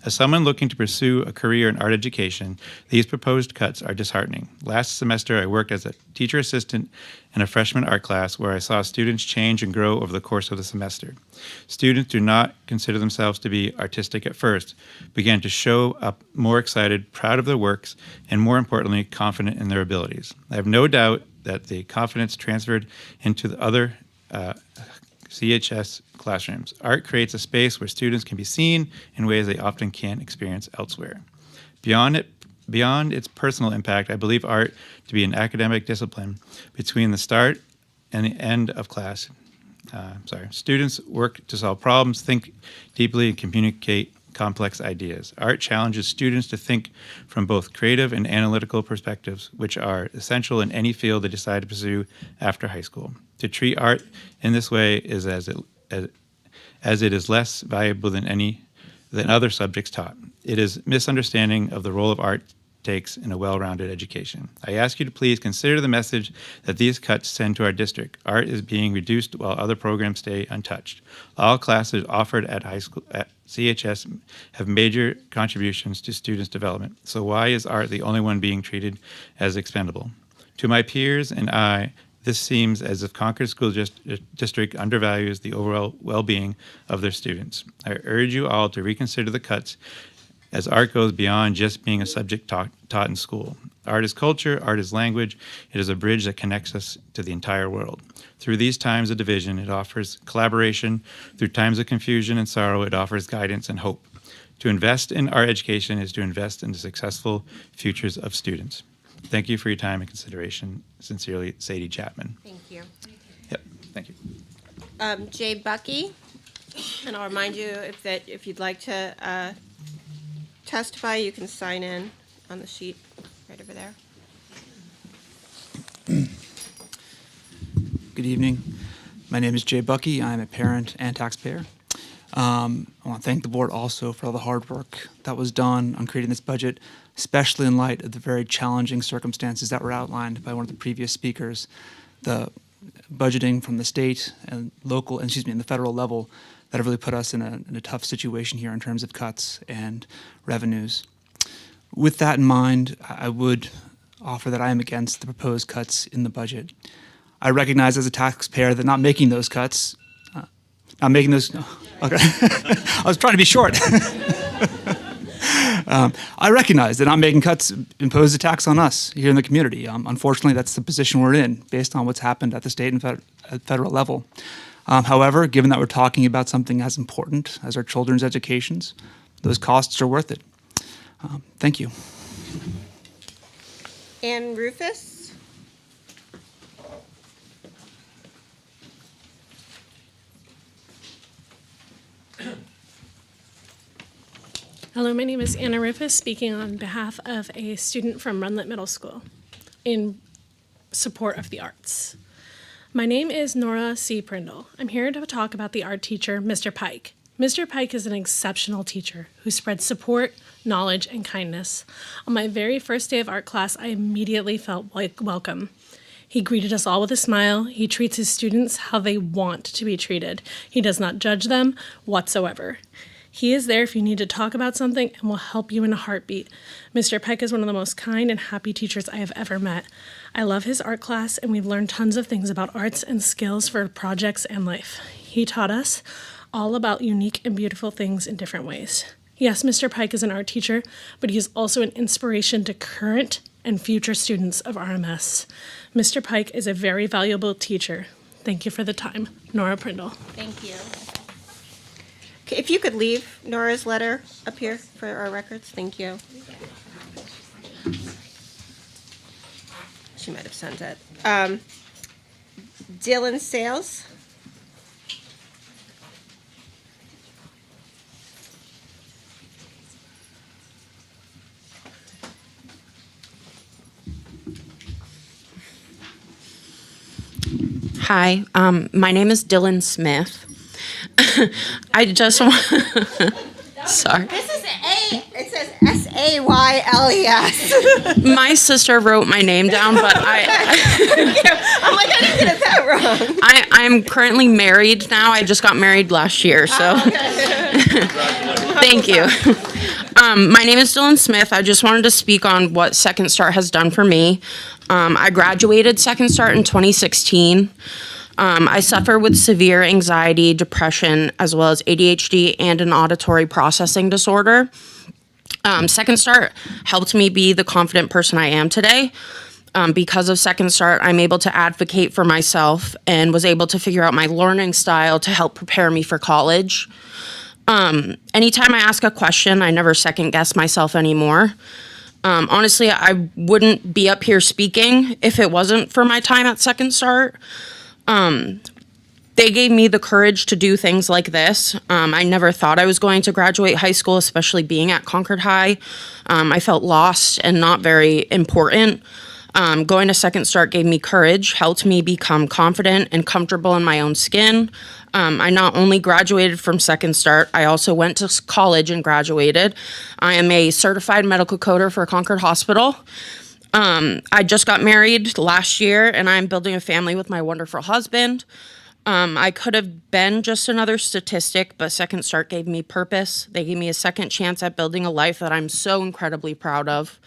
As someone looking to pursue a career in art education, these proposed cuts are disheartening. Last semester, I worked as a teacher assistant in a freshman art class where I saw students change and grow over the course of the semester. Students do not consider themselves to be artistic at first, began to show up more excited, proud of their works, and more importantly, confident in their abilities. I have no doubt that the confidence transferred into the other CHS classrooms. Art creates a space where students can be seen in ways they often can't experience elsewhere. Beyond its personal impact, I believe art to be an academic discipline between the start and the end of class. Students work to solve problems, think deeply, and communicate complex ideas. Art challenges students to think from both creative and analytical perspectives, which are essential in any field they decide to pursue after high school. To treat art in this way is as it is less valuable than other subjects taught. It is misunderstanding of the role of art takes in a well-rounded education. I ask you to please consider the message that these cuts send to our district. Art is being reduced while other programs stay untouched. All classes offered at high school at CHS have major contributions to students' development. So why is art the only one being treated as expendable? To my peers and I, this seems as if Concord School District undervalues the overall well-being of their students. I urge you all to reconsider the cuts as art goes beyond just being a subject taught in school. Art is culture, art is language, it is a bridge that connects us to the entire world. Through these times of division, it offers collaboration. Through times of confusion and sorrow, it offers guidance and hope. To invest in art education is to invest in the successful futures of students. Thank you for your time and consideration. Sincerely, Sadie Chapman. Thank you. Yep, thank you. Jay Bucky, and I'll remind you if you'd like to testify, you can sign in on the sheet right over there. Good evening. My name is Jay Bucky. I'm a parent and taxpayer. I want to thank the board also for all the hard work that was done on creating this budget, especially in light of the very challenging circumstances that were outlined by one of the previous speakers. The budgeting from the state and and the federal level that have really put us in a tough situation here in terms of cuts and revenues. With that in mind, I would offer that I am against the proposed cuts in the budget. I recognize as a taxpayer that not making those cuts, not making those, no, okay. I was trying to be short. I recognize that not making cuts impose a tax on us here in the community. Unfortunately, that's the position we're in based on what's happened at the state and federal level. However, given that we're talking about something as important as our children's educations, those costs are worth it. Thank you. And Rufus? Hello, my name is Anna Rufus, speaking on behalf of a student from Runlet Middle School in support of the arts. My name is Nora C. Prindle. I'm here to talk about the art teacher, Mr. Pike. Mr. Pike is an exceptional teacher who spreads support, knowledge, and kindness. On my very first day of art class, I immediately felt like welcome. He greeted us all with a smile. He treats his students how they want to be treated. He does not judge them whatsoever. He is there if you need to talk about something and will help you in a heartbeat. Mr. Pike is one of the most kind and happy teachers I have ever met. I love his art class, and we've learned tons of things about arts and skills for projects and life. He taught us all about unique and beautiful things in different ways. Yes, Mr. Pike is an art teacher, but he is also an inspiration to current and future students of RMS. Mr. Pike is a very valuable teacher. Thank you for the time. Nora Prindle. Thank you. Okay, if you could leave Nora's letter up here for our records, thank you. She might have sent it. Dylan Sales. Hi, my name is Dylan Smith. I just want. Sorry. This is A. It says S-A-Y-L-E-S. My sister wrote my name down, but I'm like, I didn't get that wrong. I'm currently married now. I just got married last year, so. Thank you. My name is Dylan Smith. I just wanted to speak on what Second Start has done for me. I graduated Second Start in 2016. I suffer with severe anxiety, depression, as well as ADHD and an auditory processing disorder. Second Start helped me be the confident person I am today. Because of Second Start, I'm able to advocate for myself and was able to figure out my learning style to help prepare me for college. Anytime I ask a question, I never second guess myself anymore. Honestly, I wouldn't be up here speaking if it wasn't for my time at Second Start. They gave me the courage to do things like this. I never thought I was going to graduate high school, especially being at Concord High. I felt lost and not very important. Going to Second Start gave me courage, helped me become confident and comfortable in my own skin. I not only graduated from Second Start, I also went to college and graduated. I am a certified medical coder for Concord Hospital. I just got married last year, and I'm building a family with my wonderful husband. I could have been just another statistic, but Second Start gave me purpose. They gave me a second chance at building a life that I'm so incredibly proud of.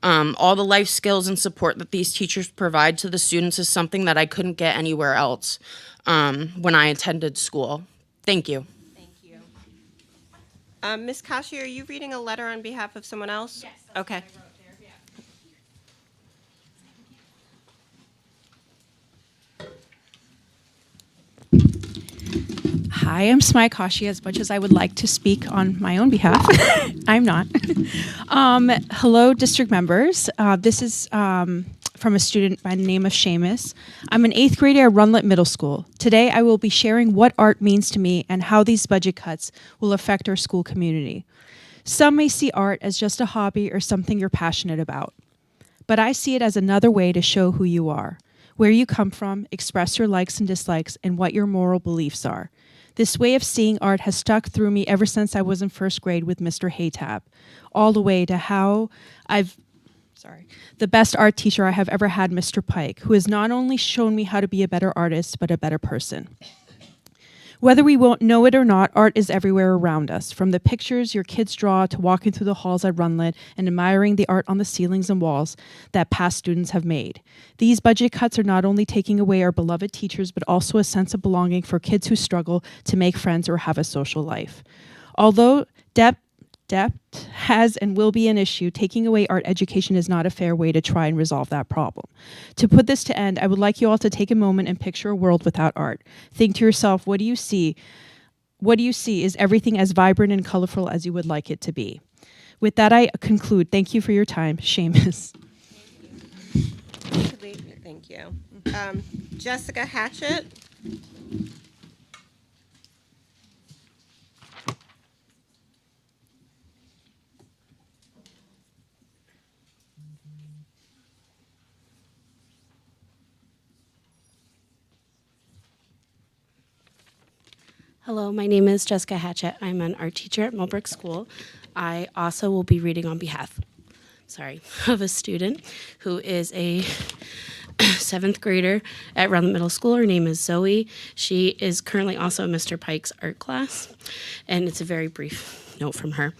All the life skills and support that these teachers provide to the students is something that I couldn't get anywhere else when I attended school. Thank you. Thank you. Ms. Kashi, are you reading a letter on behalf of someone else? Yes. Okay. Hi, I'm Smai Kashi. As much as I would like to speak on my own behalf, I'm not. Hello, district members. This is from a student by the name of Seamus. I'm an 8th grader at Runlet Middle School. Today, I will be sharing what art means to me and how these budget cuts will affect our school community. Some may see art as just a hobby or something you're passionate about, but I see it as another way to show who you are, where you come from, express your likes and dislikes, and what your moral beliefs are. This way of seeing art has stuck through me ever since I was in 1st grade with Mr. Haytab, all the way to how the best art teacher I have ever had, Mr. Pike, who has not only shown me how to be a better artist, but a better person. Whether we won't know it or not, art is everywhere around us. From the pictures your kids draw to walking through the halls at Runlet and admiring the art on the ceilings and walls that past students have made. These budget cuts are not only taking away our beloved teachers, but also a sense of belonging for kids who struggle to make friends or have a social life. Although depth has and will be an issue, taking away art education is not a fair way to try and resolve that problem. To put this to end, I would like you all to take a moment and picture a world without art. Think to yourself, what do you see? What do you see? Is everything as vibrant and colorful as you would like it to be? With that, I conclude. Thank you for your time. Seamus. Thank you. Jessica Hatchett. Hello, my name is Jessica Hatchett. I'm an art teacher at Millbrook School. I also will be reading on behalf, of a student who is a 7th grader at Runlet Middle School. Her name is Zoe. She is currently also in Mr. Pike's art class, and it's a very brief note from her.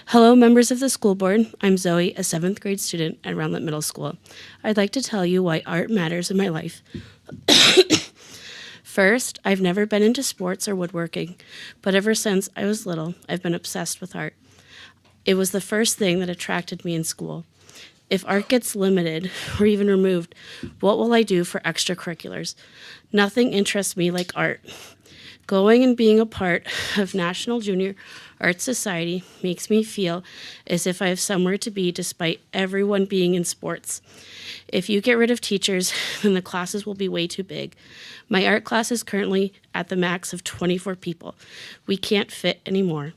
Hello, members of the school board. I'm Zoe, a 7th grade student at Runlet Middle School. I'd like to tell you why art matters in my life. First, I've never been into sports or woodworking, but ever since I was little, I've been obsessed with art. It was the first thing that attracted me in school. If art gets limited or even removed, what will I do for extracurriculars? Nothing interests me like art. Going and being a part of National Junior Art Society makes me feel as if I have somewhere to be despite everyone being in sports. If you get rid of teachers, then the classes will be way too big. My art class is currently at the max of 24 people. We can't fit anymore.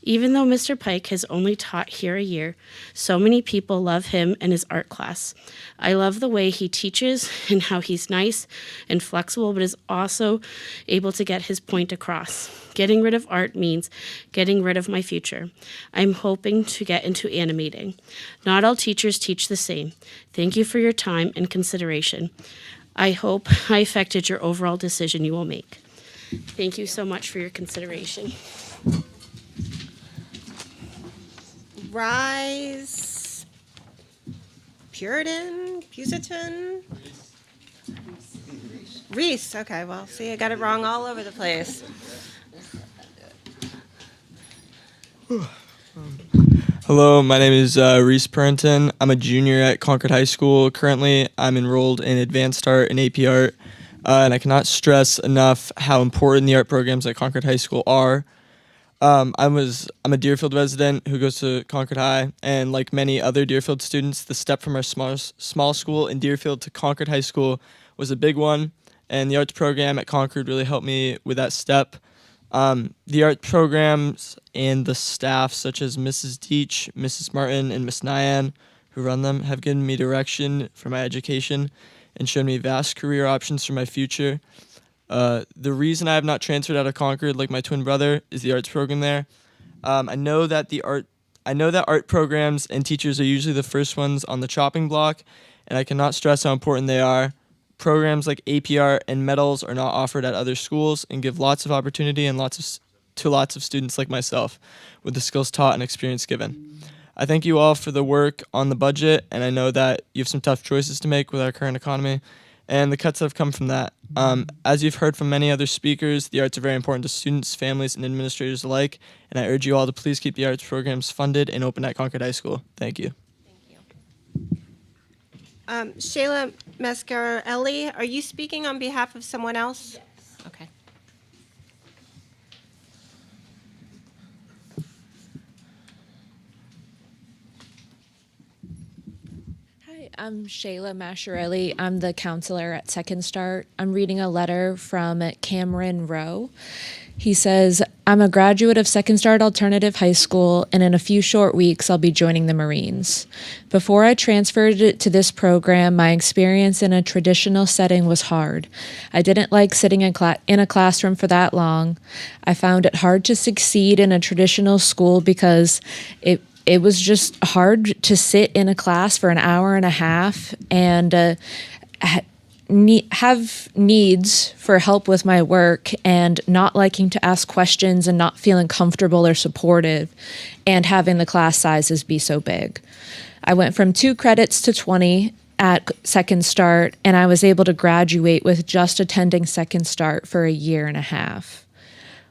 Even though Mr. Pike has only taught here a year, so many people love him and his art class. I love the way he teaches and how he's nice and flexible, but is also able to get his point across. Getting rid of art means getting rid of my future. I'm hoping to get into animating. Not all teachers teach the same. Thank you for your time and consideration. I hope I affected your overall decision you will make. Thank you so much for your consideration. Rise, Pusiton? Reese. Okay, well, see, I got it wrong all over the place. Hello, my name is Reese Purinton. I'm a junior at Concord High School. Currently, I'm enrolled in Advanced Art and AP Art, and I cannot stress enough how important the art programs at Concord High School are. I'm a Deerfield resident who goes to Concord High, and like many other Deerfield students, the step from our small school in Deerfield to Concord High School was a big one, and the arts program at Concord really helped me with that step. The art programs and the staff, such as Mrs. Deach, Mrs. Martin, and Miss Nyan, who run them, have given me direction for my education and shown me vast career options for my future. The reason I have not transferred out of Concord like my twin brother is the arts program there. I know that art programs and teachers are usually the first ones on the chopping block, and I cannot stress how important they are. Programs like AP Art and medals are not offered at other schools and give lots of opportunity and lots of students like myself with the skills taught and experience given. I thank you all for the work on the budget, and I know that you have some tough choices to make with our current economy and the cuts that have come from that. As you've heard from many other speakers, the arts are very important to students, families, and administrators alike, and I urge you all to please keep the arts programs funded and open at Concord High School. Thank you. Shayla Mascarelli, are you speaking on behalf of someone else? Yes. Okay. Hi, I'm Shayla Mascarelli. I'm the counselor at Second Start. I'm reading a letter from Cameron Rowe. He says, I'm a graduate of Second Start Alternative High School, and in a few short weeks, I'll be joining the Marines. Before I transferred to this program, my experience in a traditional setting was hard. I didn't like sitting in a classroom for that long. I found it hard to succeed in a traditional school because it was just hard to sit in a class for an hour and a half and have needs for help with my work and not liking to ask questions and not feeling comfortable or supportive and having the class sizes be so big. I went from 2 credits to 20 at Second Start, and I was able to graduate with just attending Second Start for a year and a half.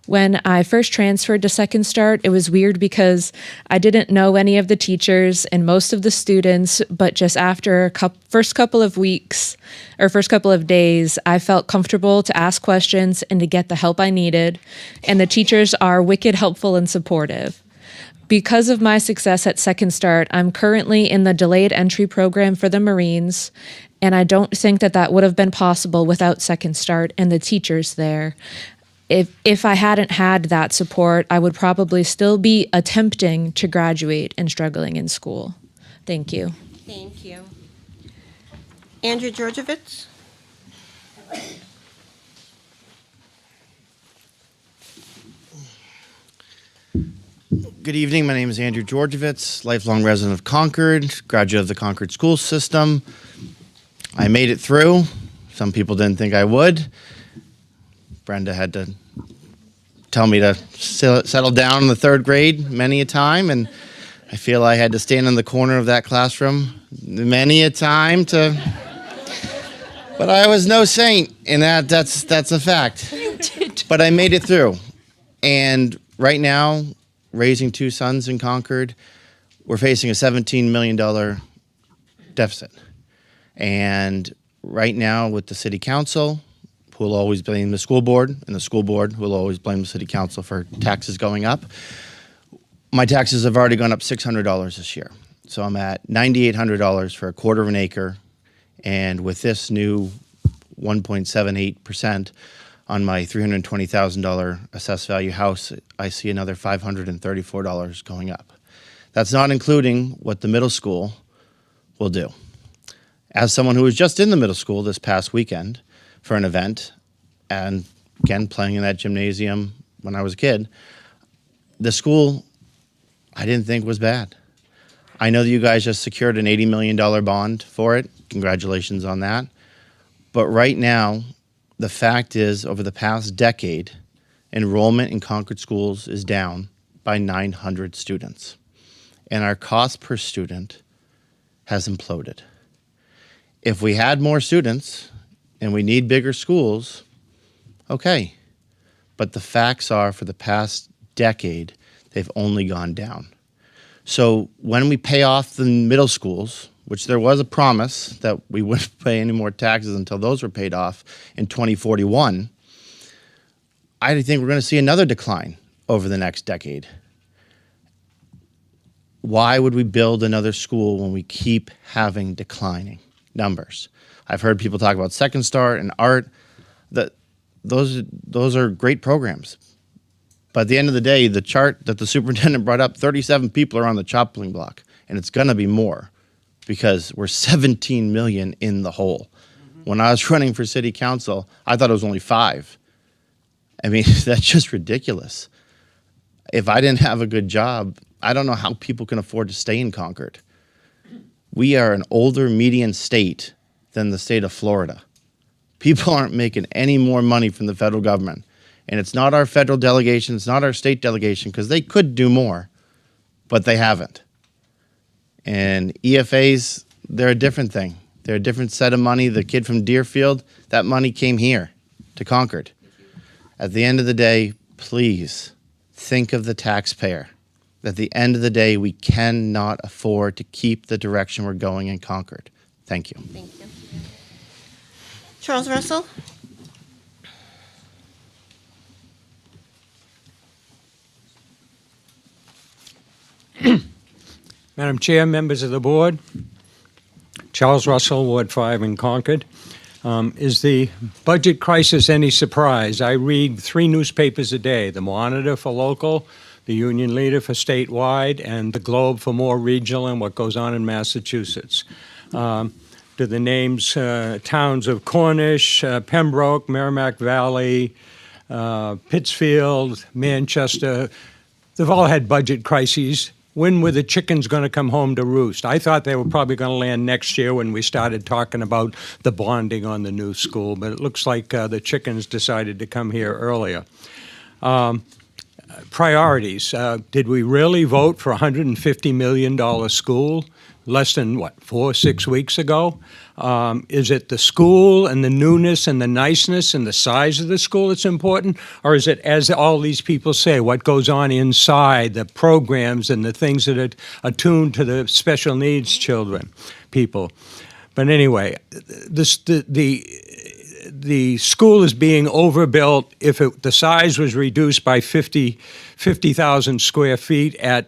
When I first transferred to Second Start, it was weird because I didn't know any of the teachers and most of the students, but just after first couple of weeks or first couple of days, I felt comfortable to ask questions and to get the help I needed, and the teachers are wicked helpful and supportive. Because of my success at Second Start, I'm currently in the delayed entry program for the Marines, and I don't think that would have been possible without Second Start and the teachers there. If I hadn't had that support, I would probably still be attempting to graduate and struggling in school. Thank you. Thank you. Andrew Georgievich? Good evening. My name is Andrew Georgievich, lifelong resident of Concord, graduate of the Concord school system. I made it through. Some people didn't think I would. Brenda had to tell me to settle down in the 3rd grade many a time, and I feel I had to stand in the corner of that classroom many a time to. But I was no saint, and that's a fact. You did. But I made it through, and right now, raising 2 sons in Concord, we're facing a $17 million deficit, and right now with the city council, who will always blame the school board, and the school board who will always blame the city council for taxes going up. My taxes have already gone up $600 this year. So I'm at $9,800 for a quarter of an acre. And with this new 1.78% on my $320,000 assessed value house, I see another $534 going up. That's not including what the middle school will do. As someone who was just in the middle school this past weekend, for an event, and again, playing in that gymnasium when I was a kid, the school I didn't think was bad. I know that you guys just secured an $80 million bond for it. Congratulations on that. But right now, the fact is, over the past decade, enrollment in Concord schools is down by 900 students. And our cost per student has imploded. If we had more students, and we need bigger schools, okay. But the facts are, for the past decade, they've only gone down. So when we pay off the middle schools, which there was a promise that we wouldn't pay any more taxes until those were paid off in 2041, I think we're going to see another decline over the next decade. Why would we build another school when we keep having declining numbers? I've heard people talk about Second Start and art. Those are great programs. But at the end of the day, the chart that the superintendent brought up, 37 people are on the chopping block, and it's going to be more because we're 17 million in the hole. When I was running for city council, I thought it was only 5. I mean, that's just ridiculous. If I didn't have a good job, I don't know how people can afford to stay in Concord. We are an older median state than the state of Florida. People aren't making any more money from the federal government. And it's not our federal delegation, it's not our state delegation, because they could do more, but they haven't. And EFAs, they're a different thing. They're a different set of money. The kid from Deerfield, that money came here to Concord. At the end of the day, please think of the taxpayer. At the end of the day, we cannot afford to keep the direction we're going in Concord. Thank you. Thank you. Charles Russell? Madam Chair, members of the board, Charles Russell, Ward 5 in Concord. Is the budget crisis any surprise? I read 3 newspapers a day, the Monitor for local, the Union Leader for statewide, and the Globe for more regional and what goes on in Massachusetts. Do the names, towns of Cornish, Pembroke, Merrimack Valley, Pittsfield, Manchester, they've all had budget crises when were the chickens going to come home to roost? I thought they were probably going to land next year when we started talking about the bonding on the new school, but it looks like the chickens decided to come here earlier. Priorities. Did we really vote for a $150 million school less than, 4 or 6 weeks ago? Is it the school and the newness and the niceness and the size of the school that's important? Or is it, as all these people say, what goes on inside, the programs and the things that are attuned to the special needs people? But anyway, the school is being overbuilt. If the size was reduced by 50,000 square feet at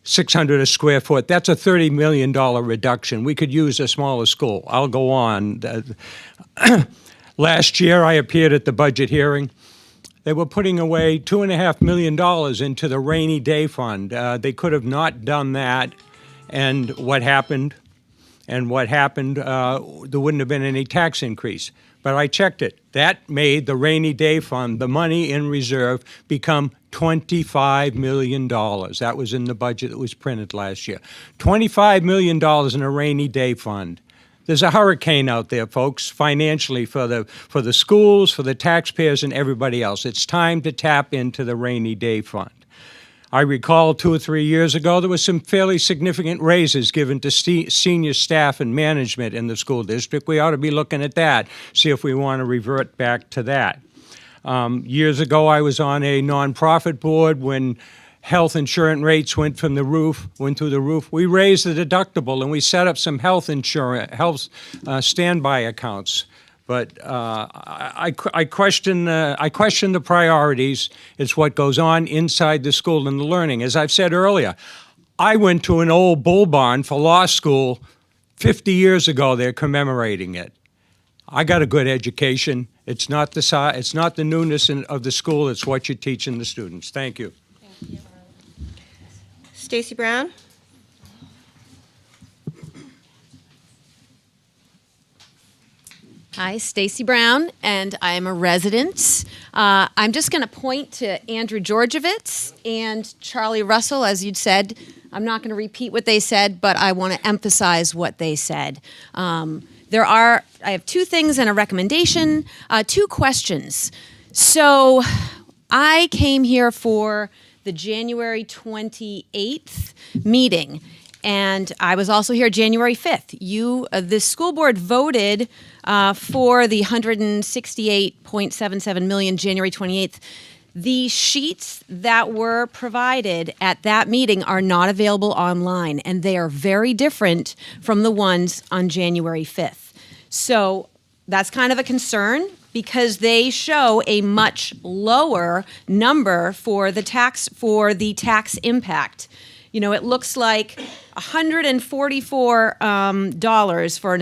600 a square foot, that's a $30 million reduction. We could use a smaller school. I'll go on. Last year, I appeared at the budget hearing. They were putting away $2.5 million into the rainy day fund. They could have not done that. And what happened? There wouldn't have been any tax increase. But I checked it. That made the rainy day fund, the money in reserve, become $25 million. That was in the budget that was printed last year. $25 million in a rainy day fund. There's a hurricane out there, folks, financially for the schools, for the taxpayers, and everybody else. It's time to tap into the rainy day fund. I recall 2 or 3 years ago, there was some fairly significant raises given to senior staff and management in the school district. We ought to be looking at that, see if we want to revert back to that. Years ago, I was on a nonprofit board when health insurance rates went through the roof. We raised the deductible and we set up some health standby accounts. But I question the priorities. It's what goes on inside the school and the learning. As I've said earlier, I went to an old bull barn for law school 50 years ago. They're commemorating it. I got a good education. It's not the size, it's not the newness of the school. It's what you're teaching the students. Thank you. Stacy Brown. Hi, Stacy Brown, and I am a resident. I'm just going to point to Andrew Georgievitz and Charlie Russell, as you'd said. I'm not going to repeat what they said, but I want to emphasize what they said. I have 2 things and a recommendation, 2 questions. So I came here for the January 28th meeting, and I was also here January 5th. The school board voted for the $168.77 million January 28th. The sheets that were provided at that meeting are not available online, and they are very different from the ones on January 5th. So that's kind of a concern because they show a much lower number for the tax impact. You know, it looks like $144 for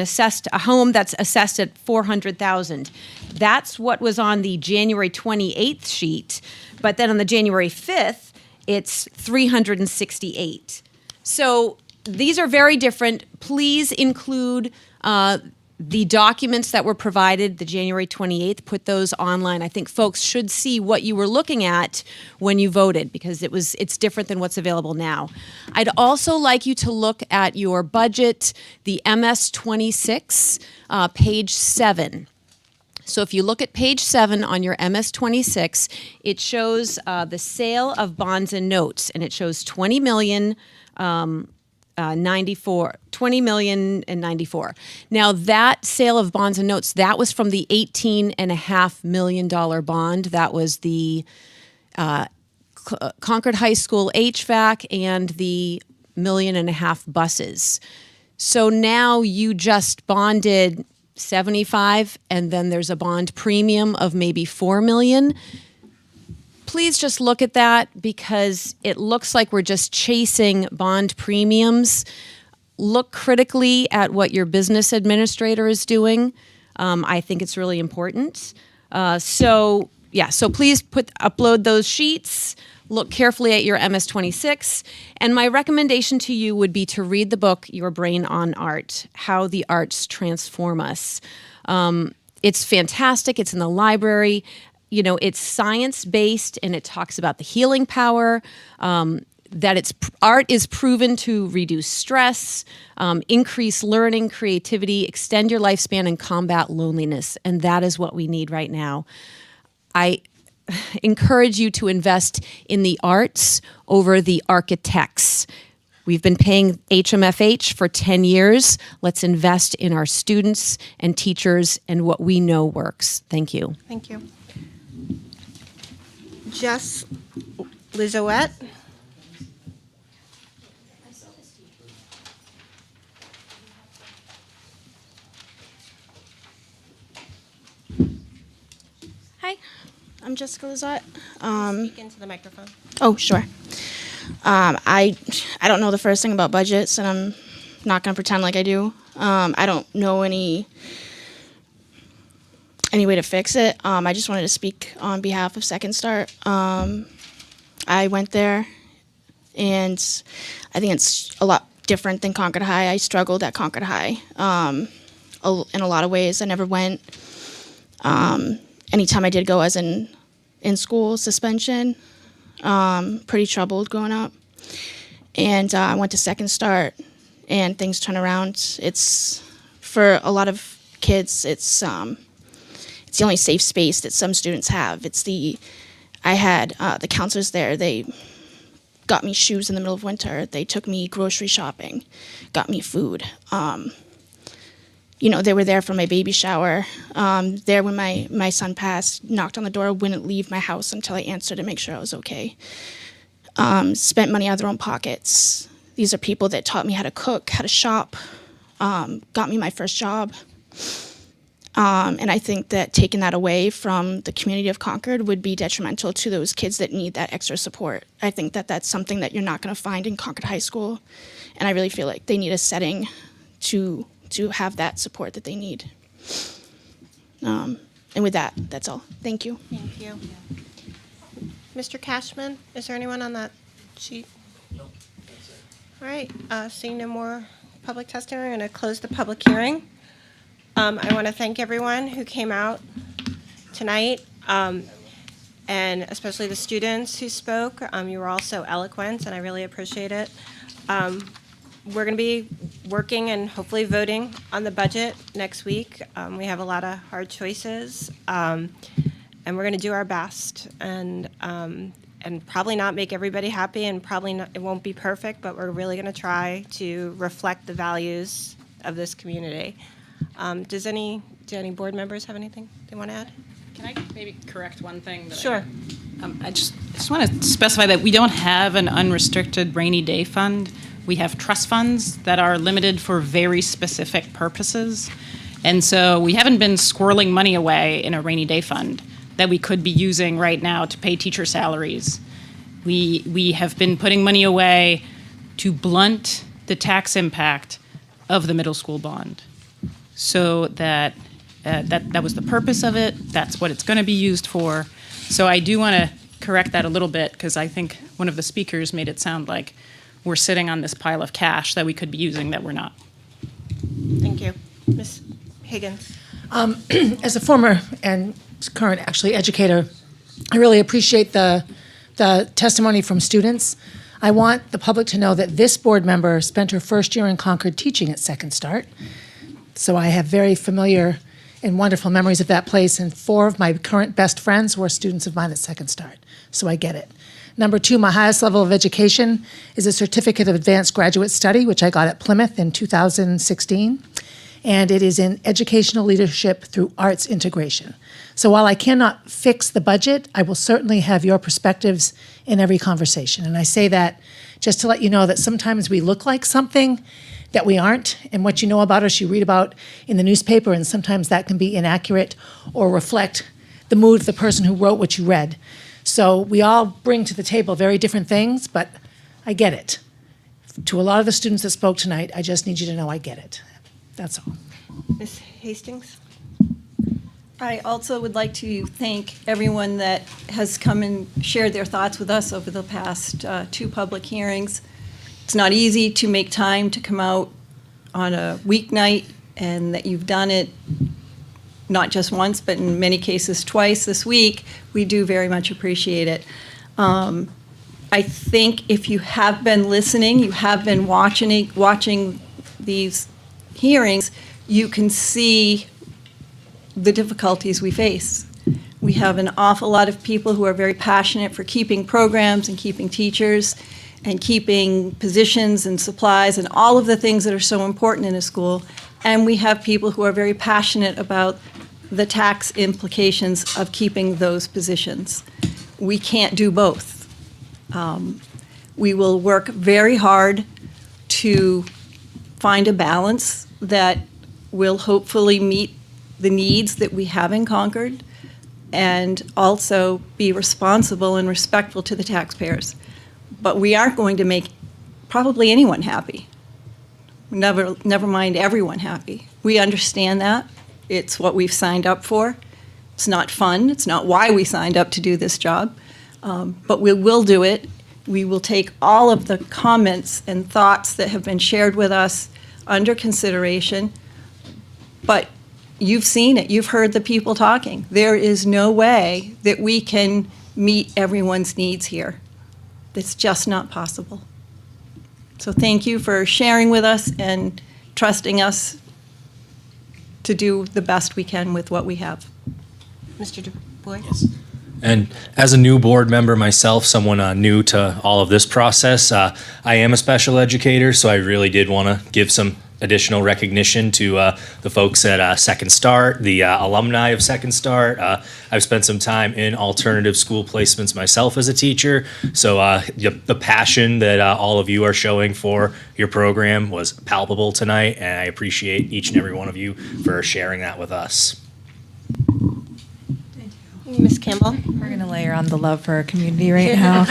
a home that's assessed at $400,000. That's what was on the January 28th sheet, but then on the January 5th, it's $368. So these are very different. Please include the documents that were provided the January 28th, put those online. I think folks should see what you were looking at when you voted because it's different than what's available now. I'd also like you to look at your budget, the MS-26, page 7. So if you look at page 7 on your MS-26, it shows the sale of bonds and notes, and it shows $20 million and 94. Now that sale of bonds and notes, that was from the $18.5 million bond. That was the Concord High School HVAC and the $1.5 million buses. So now you just bonded 75, and then there's a bond premium of maybe $4 million. Please just look at that because it looks like we're just chasing bond premiums. Look critically at what your business administrator is doing. I think it's really important. So please upload those sheets. Look carefully at your MS-26. And my recommendation to you would be to read the book, Your Brain on Art, How the Arts Transform Us. It's fantastic. It's in the library. You know, it's science-based, and it talks about the healing power. art is proven to reduce stress, increase learning, creativity, extend your lifespan, and combat loneliness. And that is what we need right now. I encourage you to invest in the arts over the architects. We've been paying HMFH for 10 years. Let's invest in our students and teachers and what we know works. Thank you. Thank you. Jess Lizouette. Hi, I'm Jessica Lizouette. Speak into the microphone. Oh, sure. I don't know the first thing about budgets, and I'm not going to pretend like I do. I don't know any way to fix it. I just wanted to speak on behalf of Second Start. I went there, and I think it's a lot different than Concord High. I struggled at Concord High in a lot of ways. I never went. Anytime I did go, as in school suspension. Pretty troubled growing up. And I went to Second Start, and things turn around. It's, for a lot of kids, it's the only safe space that some students have. I had the counselors there. They got me shoes in the middle of winter. They took me grocery shopping, got me food. They were there for my baby shower. There when my son passed, knocked on the door, wouldn't leave my house until I answered to make sure I was okay. Spent money out of their own pockets. These are people that taught me how to cook, how to shop, got me my first job. And I think that taking that away from the community of Concord would be detrimental to those kids that need that extra support. I think that that's something that you're not going to find in Concord High School. And I really feel like they need a setting to have that support that they need. And with that, that's all. Thank you. Thank you. Mr. Cashman, is there anyone on that sheet? No. All right, seeing no more public testimony, I'm going to close the public hearing. I want to thank everyone who came out tonight, and especially the students who spoke. You were all so eloquent, and I really appreciate it. We're going to be working and hopefully voting on the budget next week. We have a lot of hard choices, and we're going to do our best, and probably not make everybody happy, and probably not, it won't be perfect, but we're really going to try to reflect the values of this community. Do any board members have anything they want to add? Can I maybe correct one thing? Sure. I just want to specify that we don't have an unrestricted rainy day fund. We have trust funds that are limited for very specific purposes. And so we haven't been squirreling money away in a rainy day fund that we could be using right now to pay teacher salaries. We have been putting money away to blunt the tax impact of the middle school bond. So that was the purpose of it. That's what it's going to be used for. So I do want to correct that a little bit, because I think one of the speakers made it sound like we're sitting on this pile of cash that we could be using that we're not. Thank you. Ms. Higgins. As a former and current, actually, educator, I really appreciate the testimony from students. I want the public to know that this board member spent her first year in Concord teaching at Second Start. So I have very familiar and wonderful memories of that place, and 4 of my current best friends were students of mine at Second Start. So I get it. Number 2, my highest level of education is a Certificate of Advanced Graduate Study, which I got at Plymouth in 2016. And it is in educational leadership through arts integration. So while I cannot fix the budget, I will certainly have your perspectives in every conversation. And I say that just to let you know that sometimes we look like something that we aren't, and what you know about us you read about in the newspaper, and sometimes that can be inaccurate or reflect the mood of the person who wrote what you read. So we all bring to the table very different things, but I get it. To a lot of the students that spoke tonight, I just need you to know I get it. That's all. Ms. Hastings? I also would like to thank everyone that has come and shared their thoughts with us over the past 2 public hearings. It's not easy to make time to come out on a weeknight, and that you've done it not just once, but in many cases twice this week. We do very much appreciate it. I think if you have been listening, you have been watching these hearings, you can see the difficulties we face. We have an awful lot of people who are very passionate for keeping programs and keeping teachers and keeping positions and supplies and all of the things that are so important in a school. And we have people who are very passionate about the tax implications of keeping those positions. We can't do both. We will work very hard to find a balance that will hopefully meet the needs that we have in Concord and also be responsible and respectful to the taxpayers. But we aren't going to make probably anyone happy. Never mind everyone happy. We understand that. It's what we've signed up for. It's not fun. It's not why we signed up to do this job. But we will do it. We will take all of the comments and thoughts that have been shared with us under consideration. But you've seen it. You've heard the people talking. There is no way that we can meet everyone's needs here. It's just not possible. So thank you for sharing with us and trusting us to do the best we can with what we have. Mr. Du Bois? And as a new board member myself, someone new to all of this process, I am a special educator, so I really did want to give some additional recognition to the folks at Second Start, the alumni of Second Start. I've spent some time in alternative school placements myself as a teacher, so the passion that all of you are showing for your program was palpable tonight, and I appreciate each and every one of you for sharing that with us. Ms. Campbell? We're going to layer on the love for our community right now.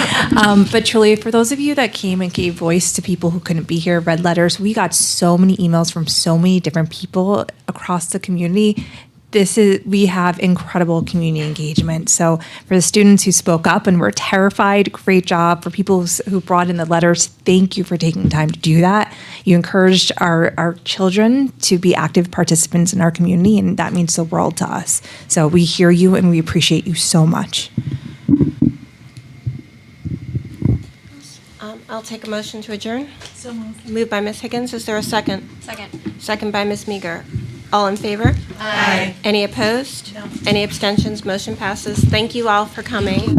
But truly, for those of you that came and gave voice to people who couldn't be here, read letters, we got so many emails from so many different people across the community. We have incredible community engagement. So for the students who spoke up and were terrified, great job. For people who brought in the letters, thank you for taking time to do that. You encouraged our children to be active participants in our community, and that means the world to us. So we hear you and we appreciate you so much. I'll take a motion to adjourn. So moved. Moved by Ms. Higgins. Is there a second? Second. Second by Ms. Meager. All in favor? Aye. Any opposed? No. Any abstentions? Motion passes. Thank you all for coming.